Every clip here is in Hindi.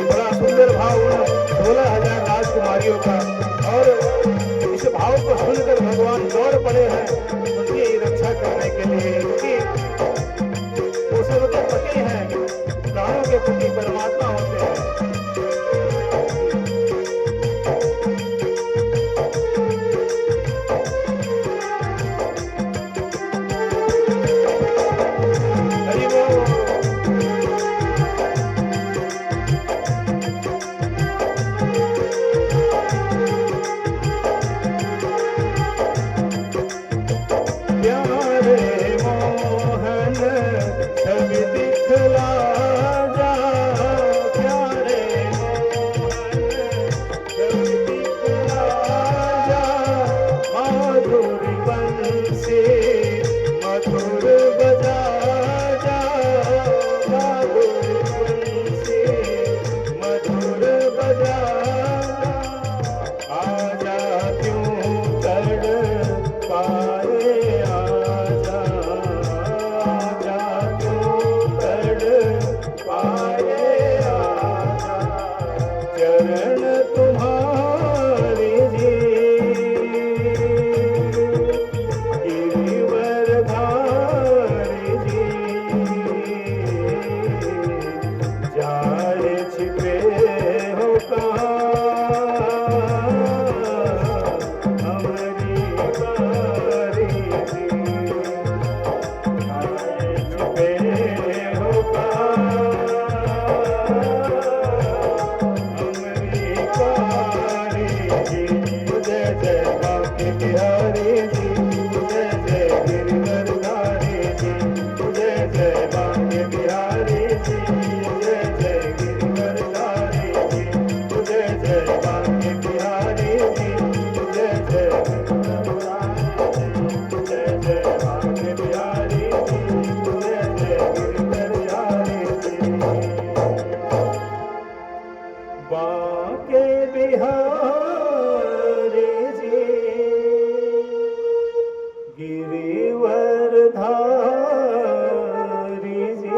बड़ा सुंदर भाव 16,000 राजकुमारियों का। और इस भाव को सुनकर भगवान दौड़ पड़े हैं उनकी रक्षा करने के लिए, क्योंकि वो सबके पति हैं, प्राणों के पति परमात्मा होते हैं। हरि बोल। प्यारे मोहन छवि दिखला जा, प्यारे मोहन छवि दिखला जा, माधुर बंसी मधुर बजा जा, माधुर बंसी मधुर बजा, आजा क्यों तड़ पाए, आजा आजा क्यों तड़ पाए, आजा चरण तुम्हारी जी, गिरिवर धारी जी, जाए छिपे हो कहाँ हमारी बारी जी, जाए छिपे हो कहाँ हमारी बारी जी। जय जय बांके बिहारी जी, जय जय गिरिवर धारी जी, जय जय बांके बिहारी जी, जय जय गिरिवर धारी जी, जय जय बांके बिहारी जी, जय जय गिरिवर धारी जी, जय जय बांके बिहारी जी, जय जय गिरिवर धारी जी। बांके बिहारी जी, गिरिवर धारी जी,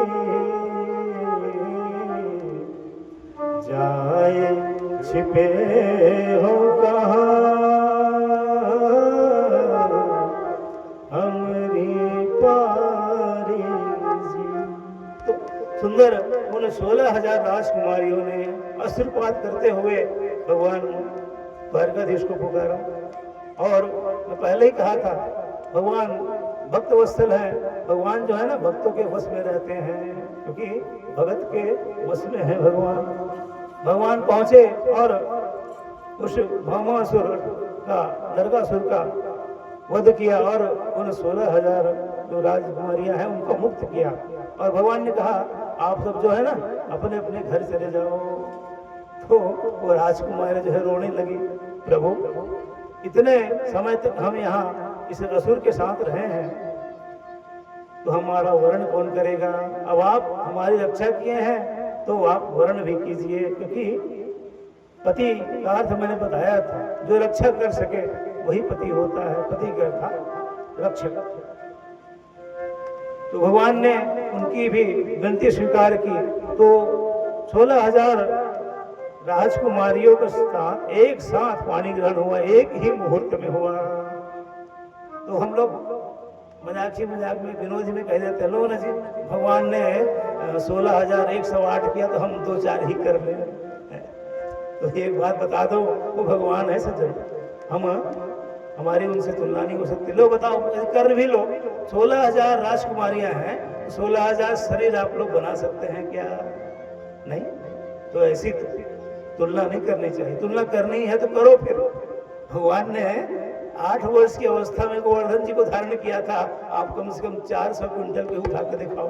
जाए छिपे हो कहाँ हमारी पारी जी। तो सुंदर उन 16,000 राजकुमारियों ने अश्रुपात करते हुए भगवान द्वारकाधीश को पुकारा। और मैं पहले ही कहा था, भगवान भक्त वत्सल है, भगवान जो है ना भक्तों के वश में रहते हैं, क्योंकि भगत के वश में है भगवान। भगवान पहुंचे और उस भौमासुर का, नरकासुर का वध किया और उन 16,000 जो राजकुमारियां हैं उनको मुक्त किया। और भगवान ने कहा आप सब जो है ना अपने अपने घर चले जाओ। तो वो राजकुमारी जो है रोने लगी, प्रभु इतने समय तक हम यहाँ इस असुर के साथ रहे हैं, तो हमारा वर्ण कौन करेगा? अब आप हमारी रक्षा किए हैं तो आप वर्ण भी कीजिए, क्योंकि पति का अर्थ मैंने बताया था, जो रक्षा कर सके वही पति होता है, पति का था रक्षक। तो भगवान ने उनकी भी विनती स्वीकार की। तो 16,000 राजकुमारियों के साथ एक साथ पानी ग्रहण हुआ, एक ही मुहूर्त में हुआ। तो हम लोग मजाक में विनोद में कह देते लो ना जी, भगवान ने 16,108 किया तो हम 2-4 ही कर ले। तो एक बात बता दो, वो भगवान है सज्जन, हमारी उनसे तुलना नहीं हो सकती। लो बताओ, कर भी लो, 16,000 राजकुमारियां हैं, 16,000 शरीर आप लोग बना सकते हैं क्या? नहीं। तो ऐसी तुलना नहीं करनी चाहिए, तुलना करनी है तो करो। फिर भगवान ने 8 वर्ष की अवस्था में गोवर्धन जी को धारण किया था, आप कम से कम 400 क्विंटल पे उठा के दिखाओ।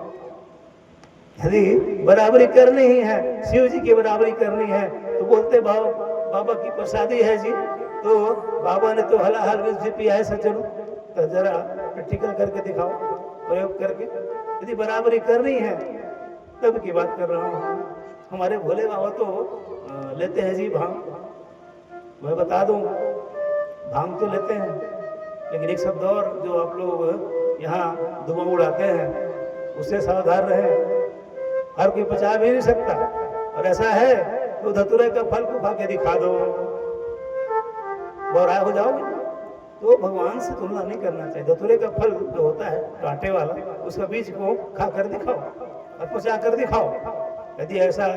यदि बराबरी करनी ही है, शिव जी की बराबरी करनी है, तो बोलते बाबा की प्रसादी है जी, तो बाबा ने तो हलाहल विष भी पिया है सज्जनों, तो जरा प्रैक्टिकल करके दिखाओ, प्रयोग करके। यदि बराबरी करनी है तब की बात कर रहा हूँ। हमारे भोले बाबा तो लेते हैं जी भांग, मैं बता दूं, भांग तो लेते हैं, लेकिन एक शब्द और जो आप लोग यहाँ धुआं उड़ाते हैं, उससे सावधान रहे। हर कोई बचा भी नहीं सकता, और ऐसा है तो धतूरे का फल को खा के दिखा दो, बोराय हो जाओगे। तो भगवान से तुलना नहीं करना चाहिए। धतूरे का फल जो होता है कांटे वाला, उसका बीज को खा कर दिखाओ और पचा कर दिखाओ। यदि ऐसा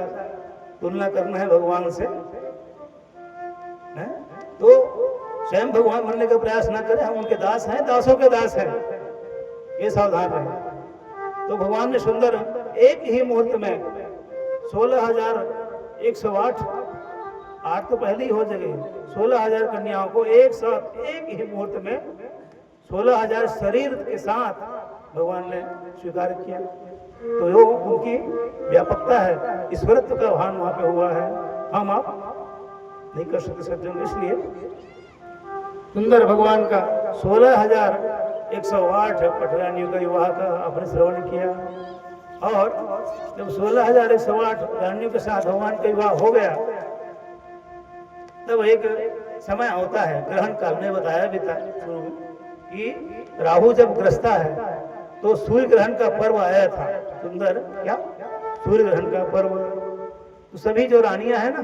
तुलना करना है भगवान से है? तो स्वयं भगवान बनने का प्रयास ना करें। हम उनके दास हैं, दासों के दास हैं, ये सावधान रहे। तो भगवान ने सुंदर एक ही मुहूर्त में 16,108 8 तो पहले ही हो जाएगी, 16,000 कन्याओं को एक साथ एक ही मुहूर्त में 16,000 शरीर के साथ भगवान ने स्वीकार किया। तो वो उनकी व्यापकता है, ईश्वरत्व का भान वहां पे हुआ है। हम आप नहीं कर सकते सज्जन। इसलिए सुंदर भगवान का 16,108 पटरानियों का विवाह का आपने श्रवण किया। और जब 16,108 रानियों के साथ भगवान का विवाह हो गया, तब एक समय होता है ग्रहण काल में बताया भी था शुरू में कि राहु जब ग्रसता है तो सूर्य ग्रहण का पर्व आया था। सुंदर क्या सूर्य ग्रहण का पर्व। तो सभी जो रानियां हैं ना,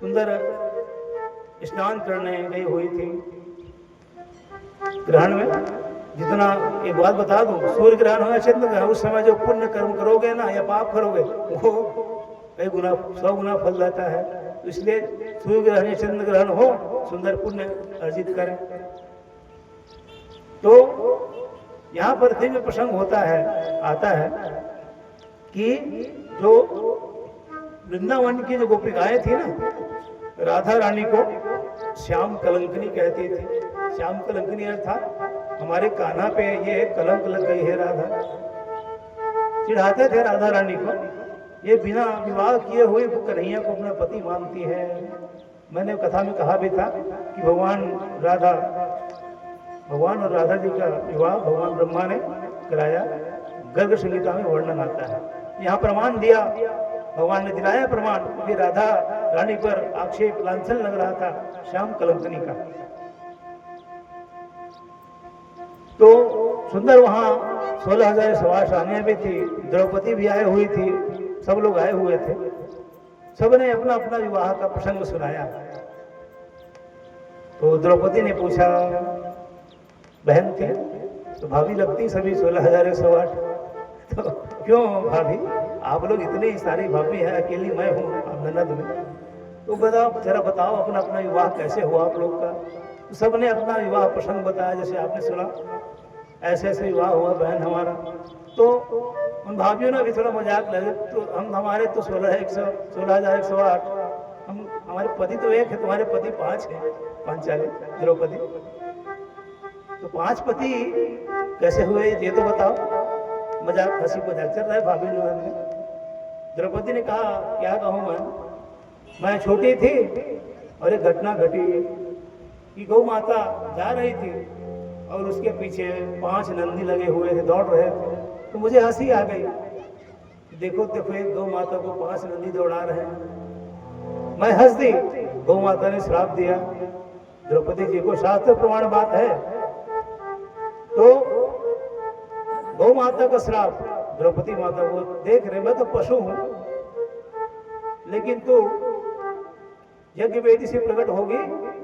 सुंदर स्नान करने गई हुई थी ग्रहण में। जितना एक बात बता दूं, सूर्य ग्रहण हो या चंद्र ग्रहण, उस समय जो पुण्य कर्म करोगे ना या पाप करोगे वो कई गुना 100 गुना फल देता है। तो इसलिए सूर्य ग्रहण या चंद्र ग्रहण हो, सुंदर पुण्य अर्जित करें। तो यहाँ पर दिव्य प्रसंग होता है, आता है कि जो वृंदावन की जो गोपिकाएं थी ना, राधा रानी को श्याम कलंकनी कहती थी। श्याम कलंकनी अर्थात हमारे कान्हा पे ये कलंक लग गई है। राधा चिढ़ाते थे राधा रानी को, ये बिना विवाह किए हुए कन्हैया को अपना पति मानती है। मैंने कथा में कहा भी था कि भगवान और राधा जी का विवाह भगवान ब्रह्मा ने कराया, गर्ग संहिता में वर्णन आता है। यहाँ प्रमाण दिया, भगवान ने दिलाया प्रमाण कि राधा रानी पर आक्षेप लांछन लग रहा था श्याम कलंकनी का। तो सुंदर वहां 16,000 रानियां भी थी, द्रौपदी भी आई हुई थी, सब लोग आए हुए थे। सबने अपना अपना विवाह का प्रसंग सुनाया। तो द्रौपदी ने पूछा, बहन थी तो भाभी लगती सभी 16,108। तो क्यों भाभी, आप लोग इतनी सारी भाभी है, अकेली मैं हूँ आप ननद में, तो बताओ जरा बताओ अपना अपना विवाह कैसे हुआ आप लोग का। तो सबने अपना विवाह प्रसंग बताया, जैसे आपने सुना ऐसे ऐसे विवाह हुआ बहन हमारा। तो उन भाभीयों ने भी थोड़ा मजाक लगे, तो हमारे तो 16,108, हमारे पति तो एक है, तुम्हारे पति 5 है, पांचाली द्रौपदी। तो 5 पति कैसे हुए ये तो बताओ। मजाक हंसी मजाक चल रहा है भाभी लोगों में। द्रौपदी ने कहा, क्या कहूँ मैं छोटी थी और एक घटना घटी कि गौ माता जा रही थी और उसके पीछे 5 नंदी लगे हुए थे, दौड़ रहे थे। तो मुझे हंसी आ गई, देखो देखो एक गौ माता को 5 नंदी दौड़ा रहे हैं। मैं हंस दी, गौ माता ने श्राप दिया द्रौपदी जी को, शास्त्र प्रमाण बात है। तो गौ माता का श्राप द्रौपदी माता को, देख रहे मैं तो पशु हूं, लेकिन तू यज्ञ वेदी से प्रकट होगी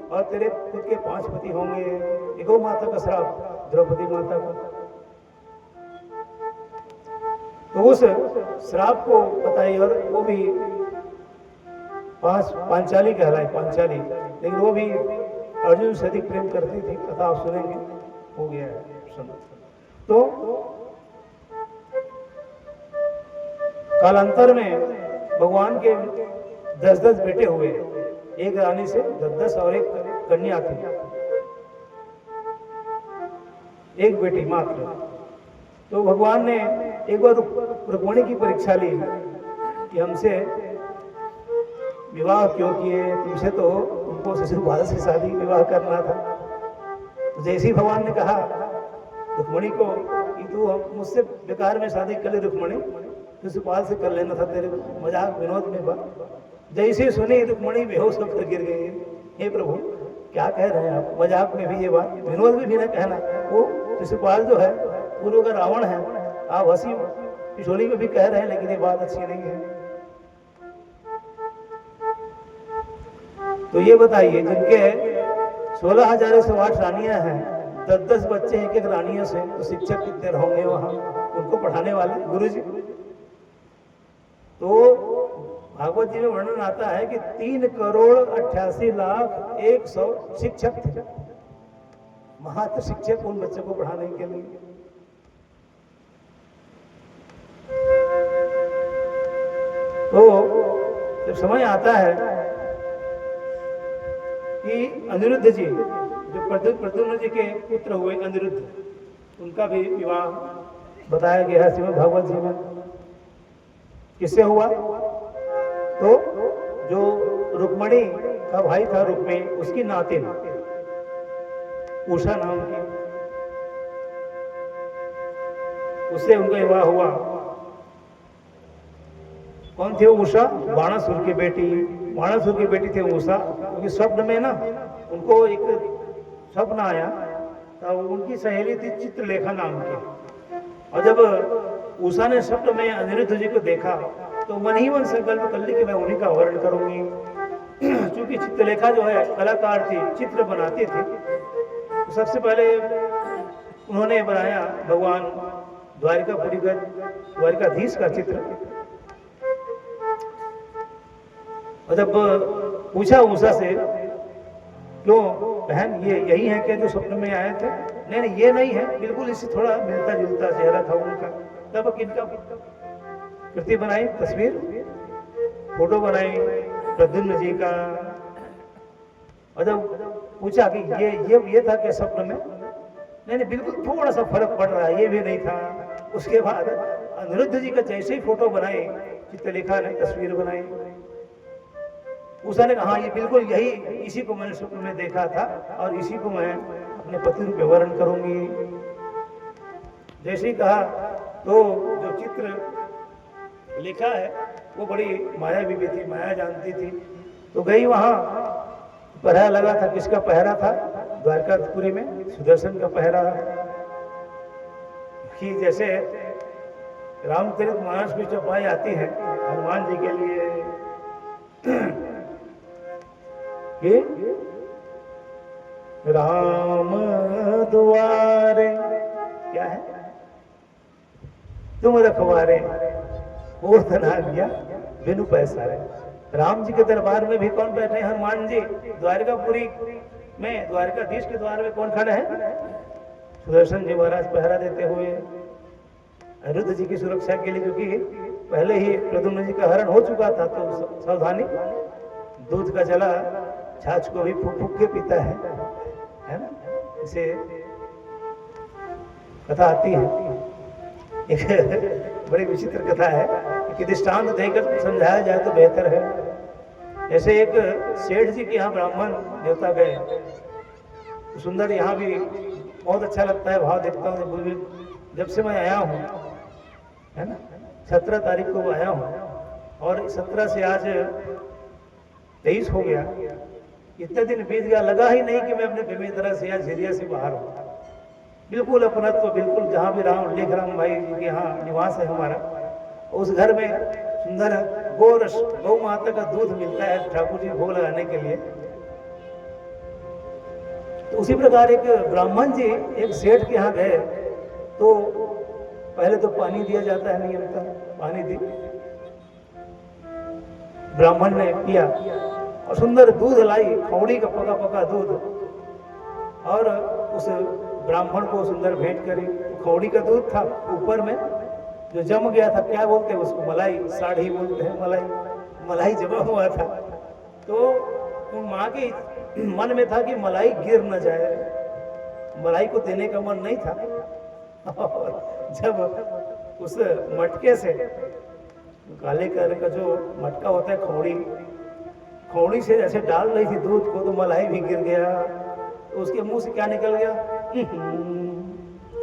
और तेरे खुद के 5 पति होंगे। गौ माता का श्राप द्रौपदी माता को। तो उस श्राप को बताई, और वो भी 5 पांचाली कहलाई, पांचाली, लेकिन वो भी अर्जुन से अधिक प्रेम करती थी। कथा आप सुनेंगे, हो गया है सुन। तो कालांतर में भगवान के 10-10 बेटे हुए, एक रानी से 10-10 और एक कन्या थी, एक बेटी मात्र। तो भगवान ने एक बार रुक्मिणी की परीक्षा ली कि हमसे विवाह क्यों किए, तुमसे तो उनको शिशुपाल से शादी विवाह करना था। तो जैसे ही भगवान ने कहा रुक्मिणी को कि तू मुझसे बेकार में शादी कर ले रुक्मिणी, शिशुपाल से कर लेना था, तेरे मजाक विनोद में बात। जैसे सुनी रुक्मिणी बेहोश होकर गिर गई। हे प्रभु क्या कह रहे हैं आप, मजाक में भी ये बात, विनोद में भी ना कहना। वो शिशुपाल जो है पूर्व का रावण है। आप हंसी किशोरी में भी कह रहे हैं, लेकिन ये बात अच्छी नहीं है। तो ये बताइए, जिनके 16,108 रानियां हैं, 10-10 बच्चे एक एक रानियों से, तो शिक्षक कितने होंगे वहां उनको पढ़ाने वाले, गुरुजी। तो भागवत जी में वर्णन आता है कि 3,88,01,100 शिक्षक थे, मात्र शिक्षक उन बच्चों को पढ़ाने के लिए। तो जब समय आता है कि अनिरुद्ध जी, जो प्रद्युम्न जी के पुत्र हुए अनिरुद्ध, उनका भी विवाह बताया गया है श्रीमद् भागवत जी में। किससे हुआ? तो जो रुक्मणी का भाई था रुक्मी, उसकी नातिन उषा नाम की, उससे उनका विवाह हुआ। कौन थी वो उषा? बाणासुर की बेटी। बाणासुर की बेटी थी उषा। क्योंकि स्वप्न में ना उनको एक स्वप्न आया, तो उनकी सहेली थी चित्रलेखा नाम की। और जब उषा ने स्वप्न में अनिरुद्ध जी को देखा, तो मन ही मन संकल्प कर ली कि मैं उन्हीं का वर्ण करूंगी। क्योंकि चित्रलेखा जो है कलाकार थी, चित्र बनाती थी। तो सबसे पहले उन्होंने बनाया भगवान द्वारिकापुरी का, द्वारिकाधीश का चित्र। और जब पूछा उषा से, क्यों बहन, ये यही है क्या जो स्वप्न में आए थे? नहीं नहीं, ये नहीं है, बिल्कुल इससे थोड़ा मिलता जुलता चेहरा था उनका। तब किनका कृति बनाई, तस्वीर, फोटो बनाई प्रद्युम्न जी का। और जब पूछा कि ये था क्या स्वप्न में? नहीं नहीं, बिल्कुल थोड़ा सा फर्क पड़ रहा है, ये भी नहीं था। उसके बाद अनिरुद्ध जी का जैसे ही फोटो बनाई, चित्रलेखा ने तस्वीर बनाई, उषा ने कहा हाँ, ये बिल्कुल यही, इसी को मैंने स्वप्न में देखा था और इसी को मैं अपने पति रूप में वर्ण करूंगी। जैसे ही कहा, तो जो चित्र लिखा है वो बड़ी मायावी भी थी, माया जानती थी। तो गई वहां, पहरा लगा था। किसका पहरा था? द्वारकापुरी में सुदर्शन का पहरा। कि जैसे रामचरितमानस की चौपाई आती है हनुमान जी के लिए कि राम द्वारे क्या है, तुम रखवारे वो धना गया बिनु पैसारे। राम जी के दरबार में भी कौन बैठे? हनुमान जी। द्वारकापुरी में, द्वारकाधीश के द्वार में कौन खड़े हैं? सुदर्शन जी महाराज पहरा देते हुए अनिरुद्ध जी की सुरक्षा के लिए। क्योंकि पहले ही प्रद्युम्न जी का हरण हो चुका था, तो सावधानी। दूध का जला छाछ को भी फूक फूक के पीता है ना? इसे कथा आती है, एक बड़ी विचित्र कथा है कि दृष्टांत देकर समझाया जाए तो बेहतर है। ऐसे एक सेठ जी के यहाँ ब्राह्मण देवता गए। सुंदर, यहाँ भी बहुत अच्छा लगता है, भाव देखता हूँ। जब से मैं आया हूँ, है ना, 17 तारीख को आया हूँ और 17 से आज 23 हो गया। इतने दिन बीत गया, लगा ही नहीं कि मैं अपने बेमेतरा से या झिरिया से बाहर हूँ। बिल्कुल अपनत्व, तो बिल्कुल जहाँ भी राम लेख राम भाई जी के यहाँ निवास है हमारा, उस घर में सुंदर गोरस, गौ माता का दूध मिलता है ठाकुर जी भोग लगाने के लिए। तो उसी प्रकार एक ब्राह्मण जी एक सेठ के यहाँ गए, तो पहले तो पानी दिया जाता है नियमतः, पानी दी, ब्राह्मण ने पिया और सुंदर दूध लाई, खौड़ी का पका पका दूध, और उस ब्राह्मण को सुंदर भेंट करी। खौड़ी का दूध था, ऊपर में जो जम गया था, क्या बोलते हैं उसको, मलाई, साढ़ी बोलते हैं, मलाई, मलाई जमा हुआ था। तो उन माँ के मन में था कि मलाई गिर न जाए, मलाई को देने का मन नहीं था। और जब उस मटके से, काले कलर का जो मटका होता है, खौड़ी से जैसे डाल रही थी दूध को, तो मलाई भी गिर गया। तो उसके मुंह से क्या निकल गया?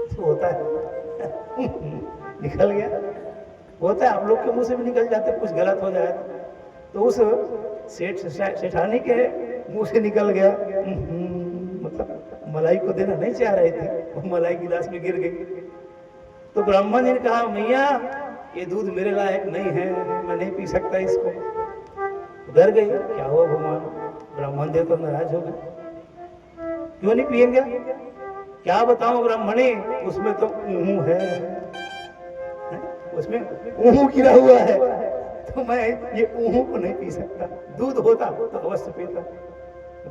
तो होता है निकल गया, होता है, आप लोग के मुंह से भी निकल जाते, कुछ गलत हो जाए तो। उस सेठानी के मुंह से निकल गया, मतलब मलाई को देना नहीं चाह रहे थे, वो मलाई गिलास में गिर गई। तो ब्राह्मण ने कहा मैया ये दूध मेरे लायक नहीं है, मैं नहीं पी सकता इसको। डर गई, क्या हुआ भगवान, ब्राह्मण देव तो नाराज हो गए, क्यों नहीं पिएंगे? क्या बताऊं ब्राह्मणी, उसमें तो ऊहू है, उसमें ऊहू गिरा हुआ है, तो मैं ये ऊहू को नहीं पी सकता। दूध होता तो अवश्य पीता।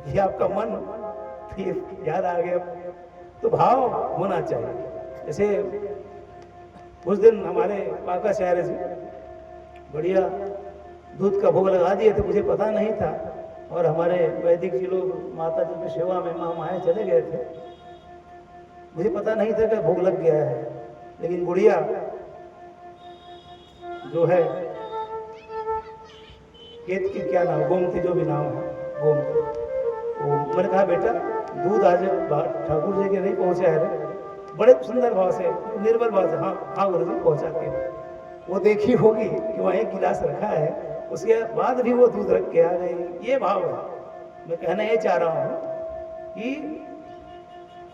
ये आपका मन फिर याद आ गया। तो भाव होना चाहिए। जैसे उस दिन हमारे पाकाचार्य जी बढ़िया दूध का भोग लगा दिए थे, मुझे पता नहीं था, और हमारे वैदिक जी लोग माता जी की सेवा में माए चले गए थे, मुझे पता नहीं था कि भोग लग गया है। लेकिन गुड़िया जो है केत की क्या नाम, गोमती जो भी नाम है, गोमती, तो मैंने कहा बेटा दूध आज ठाकुर जी के नहीं पहुंचा है। बड़े सुंदर भाव से, निर्बल भाव से, हाँ हाँ गुरु जी पहुंचाती है। वो देखी होगी कि वहाँ एक गिलास रखा है, उसके बाद भी वो दूध रख के आ गई। ये भाव है। मैं कहना ये चाह रहा हूँ कि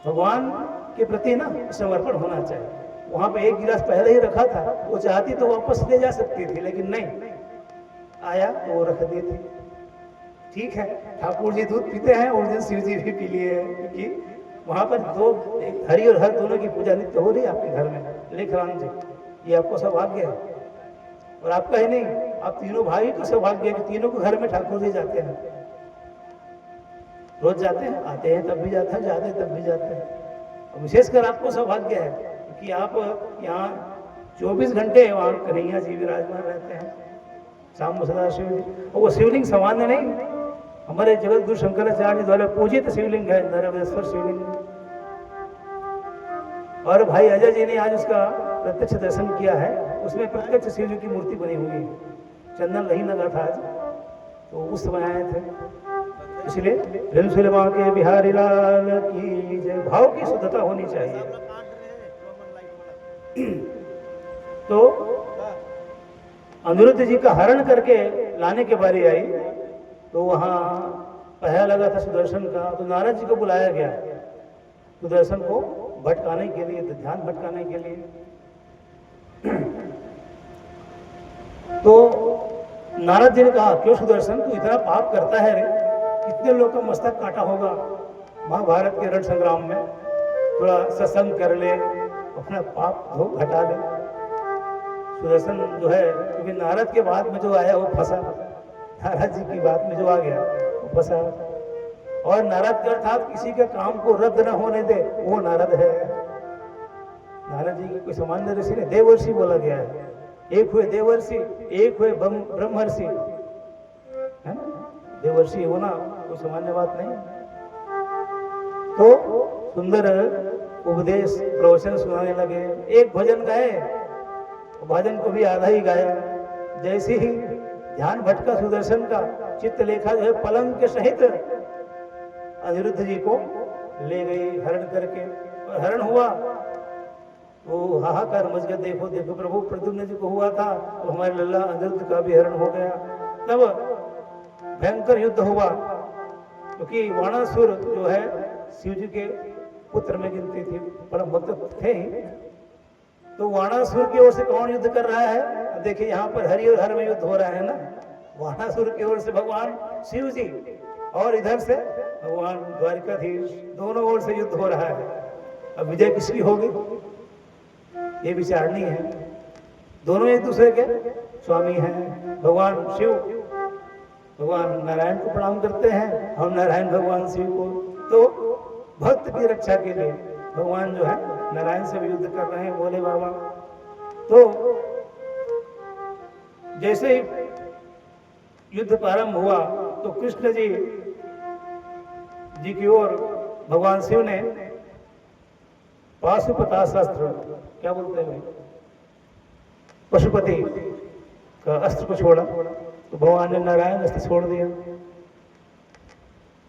भगवान के प्रति ना समर्पण होना चाहिए। वहां पे एक गिलास पहले ही रखा था, वो चाहती तो वापस ले जा सकती थी, लेकिन नहीं, आया तो वो रख दी थी। ठीक है, ठाकुर जी दूध पीते हैं, उस दिन शिव जी भी पी लिए हैं, क्योंकि वहां पर दो हरि और हर दोनों की पूजा नित्य हो रही है आपके घर में। लेख राम जी, ये आपको सौभाग्य है, और आपका ही नहीं, आप तीनों भाई को सौभाग्य है कि तीनों को घर में ठाकुर जी जाते हैं, रोज जाते हैं, आते हैं तब भी जाते हैं, जाते हैं तब भी जाते हैं। और विशेषकर आपको सौभाग्य है कि आप यहाँ 24 घंटे वहाँ कन्हैया जी विराजमान रहते हैं, शाम सदा शिव जी। और वो शिवलिंग सामान्य नहीं, हमारे जगत गुरु शंकराचार्य द्वारा पूजित शिवलिंग है, नरवेश्वर शिवलिंग। और भाई अजय जी ने आज उसका प्रत्यक्ष दर्शन किया है, उसमें प्रत्यक्ष शिव जी की मूर्ति बनी हुई है। चंदन नहीं लगा था आज, तो उस समय आए थे, इसलिए रिलसिलवा के बिहारी लाल की जय। भाव की शुद्धता होनी चाहिए। तो अनिरुद्ध जी का हरण करके लाने के बारी आई, तो वहां पहरा लगा था सुदर्शन का, तो नारद जी को बुलाया गया सुदर्शन को भटकाने के लिए, तो ध्यान भटकाने के लिए। तो नारद जी ने कहा क्यों सुदर्शन तू इतना पाप करता है रे, कितने लोग का मस्तक काटा होगा महाभारत के रण संग्राम में, थोड़ा सत्संग कर ले, अपना पाप धो घटा ले। सुदर्शन जो है, क्योंकि नारद के बाद में जो आया वो फंसा, नारद जी की बात में जो आ गया वो फंसा। और नारद का अर्थात किसी के काम को रद्द न होने दे, वो नारद है। नारद जी की कोई सामान्य ऋषि नहीं, देवर्षि बोला गया है। एक हुए देवर्षि, एक हुए ब्रह्मर्षि, है ना। देवर्षि होना कोई सामान्य बात नहीं। तो सुंदर उपदेश प्रवचन सुनाने लगे। एक भजन गाए, भजन को भी आधा ही गाया। जैसे ही ध्यान भटका सुदर्शन का, चित्त लेखा जो है पलंग के सहित अनिरुद्ध जी को ले गई हरण करके। और हरण हुआ वो हाहाकार मच गया, देखो देखो प्रभु प्रद्युम्न जी को हुआ था, तो हमारे लल्ला अनिरुद्ध का भी हरण हो गया। तब भयंकर युद्ध हुआ, क्योंकि वाणासुर जो है शिव जी के पुत्र में गिनती थी, परम भक्त थे ही। तो वाणासुर की ओर से कौन युद्ध कर रहा है? देखिए यहाँ पर हरि और हर में युद्ध हो रहा है ना। वाणासुर की ओर से भगवान शिव जी, और इधर से भगवान द्वारिकाधीश, दोनों ओर से युद्ध हो रहा है। अब विजय किसकी होगी ये विचारणी है। दोनों एक दूसरे के स्वामी हैं। भगवान शिव भगवान नारायण को प्रणाम करते हैं, और नारायण भगवान शिव को। तो भक्त की रक्षा के लिए भगवान जो है नारायण से भी युद्ध कर रहे हैं, बोले बाबा। तो जैसे ही युद्ध प्रारंभ हुआ, तो कृष्ण जी की ओर भगवान शिव ने पाशुपतास्त्र, क्या बोलते हैं, पशुपति का अस्त्र को छोड़ा, तो भगवान ने नारायण अस्त्र छोड़ दिया।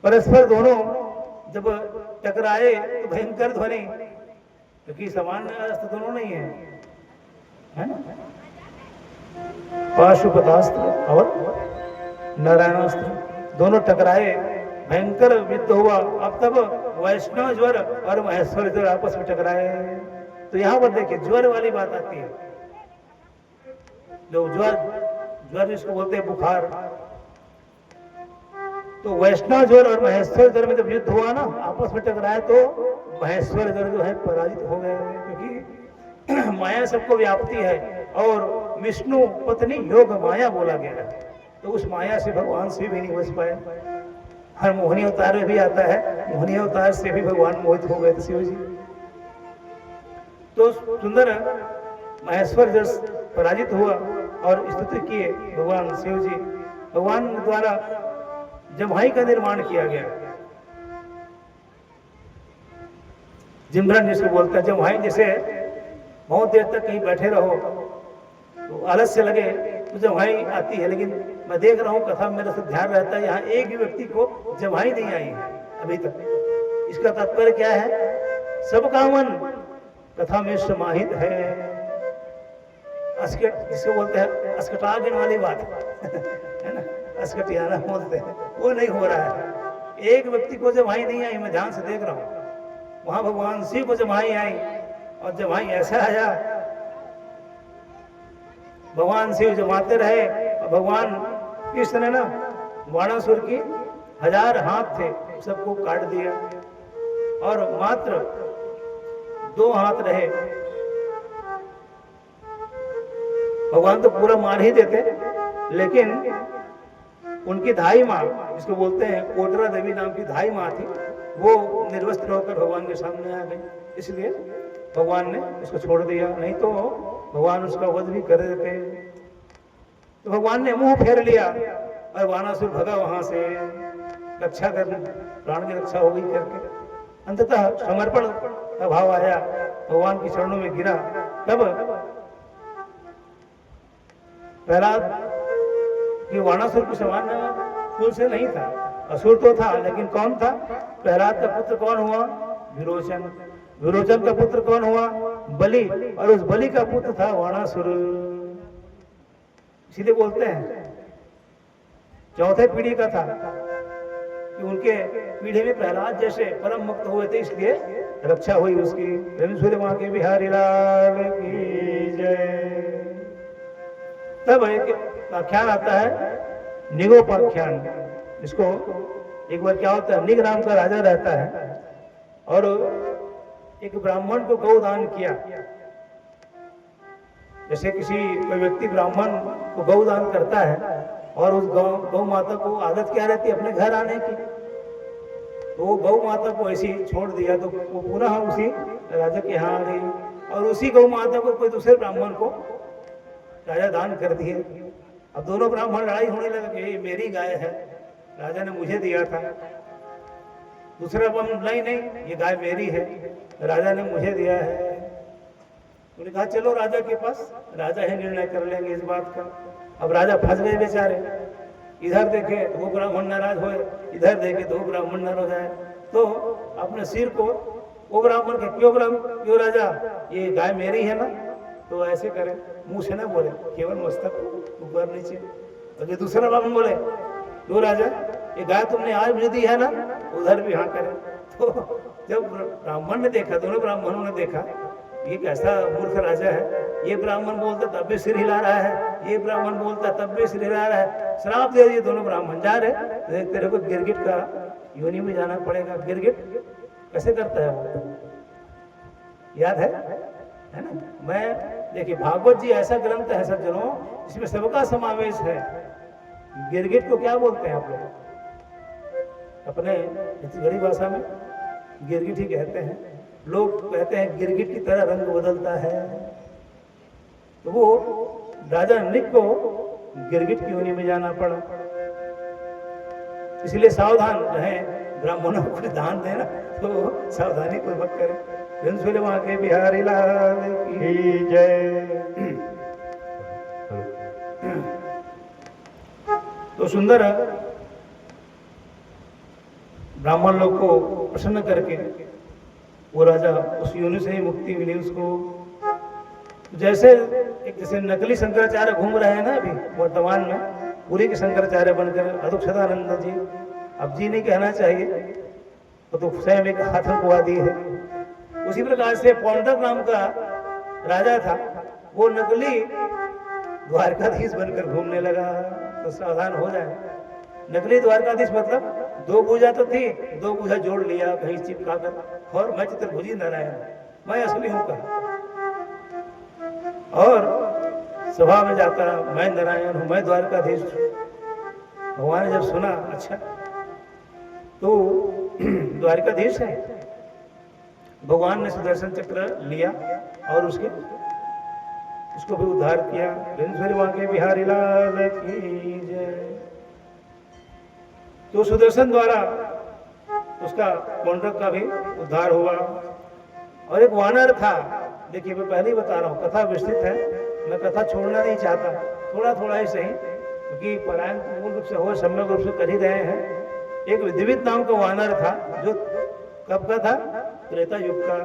परस्पर दोनों जब टकराए तो भयंकर ध्वनि, क्योंकि सामान्य अस्त्र दोनों नहीं है ना। पाशुपतास्त्र और नारायणास्त्र दोनों टकराए, भयंकर युद्ध हुआ। अब तब वैष्णव ज्वर और महेश्वर ज्वर आपस में टकराए। तो यहाँ पर देखिए ज्वर वाली बात आती है, जो ज्वर जिसको बोलते हैं बुखार। तो वैष्णव ज्वर और महेश्वर ज्वर में जब युद्ध हुआ ना, आपस में टकराए, तो महेश्वर ज्वर जो है पराजित हो गए, क्योंकि माया सबको व्यापती है और विष्णु पत्नी योग माया बोला गया है। तो उस माया से भगवान शिव भी नहीं बच पाए। हर मोहिनी अवतार में भी आता है, मोहिनी अवतार से भी भगवान मोहित हो गए थे शिव जी। तो सुंदर महेश्वर जब पराजित हुआ और स्तुति किए भगवान शिव जी, भगवान द्वारा जम्हाई का निर्माण किया गया। जिमरन जिसको बोलते हैं जम्हाई, जैसे बहुत देर तक कहीं बैठे रहो तो आलस्य लगे तो जम्हाई आती है, लेकिन मैं देख रहा हूँ कथा में मेरा सब ध्यान रहता है, यहाँ एक भी व्यक्ति को जम्हाई नहीं आई है अभी तक। इसका तात्पर्य क्या है? सबका मन कथा में समाहित है। अस्कट जिसको बोलते हैं अस्कटागिन वाली बात है ना, अस्कटियाना बोलते हैं, वो नहीं हो रहा है। एक व्यक्ति को जम्हाई नहीं आई, मैं ध्यान से देख रहा हूँ। वहां भगवान शिव को जम्हाई आई और जम्हाई ऐसा आया, भगवान शिव जमाते रहे और भगवान कृष्ण ने ना वाणासुर की 1000 हाथ थे सबको काट दिया और मात्र 2 हाथ रहे। भगवान तो पूरा मार ही देते, लेकिन उनकी धाई माँ, जिसको बोलते हैं कोटरा देवी नाम की धाई माँ थी, वो निर्वस्त्र होकर भगवान के सामने आ गई, इसलिए भगवान ने उसको छोड़ दिया, नहीं तो भगवान उसका वध भी कर देते। तो भगवान ने मुंह फेर लिया और वानासुर भगा वहां से, रक्षा कर, प्राण की रक्षा हो गई करके। अंततः समर्पण का भाव आया, भगवान के चरणों में गिरा। तब प्रहलाद कि वाणासुर के समान कुल से नहीं था, असुर तो था, लेकिन कौन था? प्रहलाद का पुत्र कौन हुआ? विरोचन। विरोचन का पुत्र कौन हुआ? बलि, और उस बलि का पुत्र था वाणासुर। इसीलिए बोलते हैं चौथे पीढ़ी का था कि उनके पीढ़ी में प्रहलाद जैसे परम मुक्त हुए थे, इसलिए रक्षा हुई उसकी। सूर्य मां के बिहारी लाल की जय। तब एक आख्यान आता है निगोपाख्यान, इसको एक बार क्या होता है, निग नाम का राजा रहता है और एक ब्राह्मण को गौ दान किया। जैसे किसी कोई व्यक्ति ब्राह्मण को गौ दान करता है और उस गौ माता को आदत क्या रहती है अपने घर आने की, तो वो गौ माता को ऐसे ही छोड़ दिया, तो वो पुनः उसी राजा के यहाँ आ गई और उसी गौ माता को कोई दूसरे ब्राह्मण को राजा दान कर दिए। अब दोनों ब्राह्मण लड़ाई होने लगे कि ये मेरी गाय है, राजा ने मुझे दिया था। दूसरा ब्राह्मण नहीं, ये गाय मेरी है, राजा ने मुझे दिया है। उन्होंने कहा चलो राजा के पास, राजा ही निर्णय कर लेंगे इस बात का। अब राजा फंस गए बेचारे, इधर देखे तो वो ब्राह्मण नाराज होए, इधर देखे तो वो ब्राह्मण नाराज आए। तो अपने सिर को वो ब्राह्मण के क्यों राजा, ये गाय मेरी है ना, तो ऐसे करे, मुंह से ना बोले, केवल मस्तक ऊपर नीचे। और जो दूसरा ब्राह्मण बोले क्यों राजा, ये गाय तुमने आज मुझे दी है ना, उधर भी हाँ करे। तो जब ब्राह्मण ने देखा, दोनों ब्राह्मणों ने देखा ये कैसा मूर्ख राजा है, ये ब्राह्मण बोलता तब भी सिर हिला रहा है, ये ब्राह्मण बोलता तब भी सिर हिला रहा है, श्राप दे दिए दोनों ब्राह्मण। जा रहे तेरे को गिरगिट का योनि में जाना पड़ेगा। गिरगिट कैसे करता है वो, याद है ना? मैं देखिए भागवत जी ऐसा ग्रंथ है सज्जनों, इसमें सबका समावेश है। गिरगिट को क्या बोलते हैं आप लोग? अपने छत्तीसगढ़ी भाषा में गिरगिट ही कहते हैं। लोग कहते हैं गिरगिट की तरह रंग बदलता है। तो वो राजा निक को गिरगिट की योनि में जाना पड़ा। इसलिए सावधान रहें, ब्राह्मणों को दान देना तो सावधानी पूर्वक करें। सूर्य मां के बिहारी लाल की जय। तो सुंदर ब्राह्मण लोग को प्रसन्न करके वो राजा उस योनि से ही मुक्ति मिली उसको। जैसे नकली शंकराचार्य घूम रहे हैं ना अभी वर्तमान में, पूरी के शंकराचार्य बनकर, अदुक सदानंद जी अब जी नहीं कहना चाहिए, वो तो स्वयं एक आतंकवादी है। उसी प्रकार से पौंडर नाम का राजा था, वो नकली द्वारकाधीश बनकर घूमने लगा। तो सावधान हो जाए। नकली द्वारकाधीश मतलब 2 भुजा तो थी, 2 भुजा जोड़ लिया कहीं चिपका कर, और मैं चित्रभुजी नारायण, मैं असली हूं कहा। और सभा में जाता, मैं नारायण हूं, मैं द्वारकाधीश हूं। भगवान ने जब सुना, अच्छा तो द्वारकाधीश है, भगवान ने सुदर्शन चक्र लिया और उसको भी उद्धार किया। के बिहारी लाल की जय। तो सुदर्शन द्वारा उसका पौंड्रक का भी उद्धार हुआ। और एक वानर था, देखिए मैं पहले ही बता रहा हूँ, कथा विस्तृत है, मैं कथा छोड़ना नहीं चाहता, थोड़ा थोड़ा ही सही, क्योंकि पलायन मूल रूप से हो, सम्यक रूप से कर ही रहे हैं। एक विधिवित नाम का वानर था, जो कब का था, त्रेता युग का।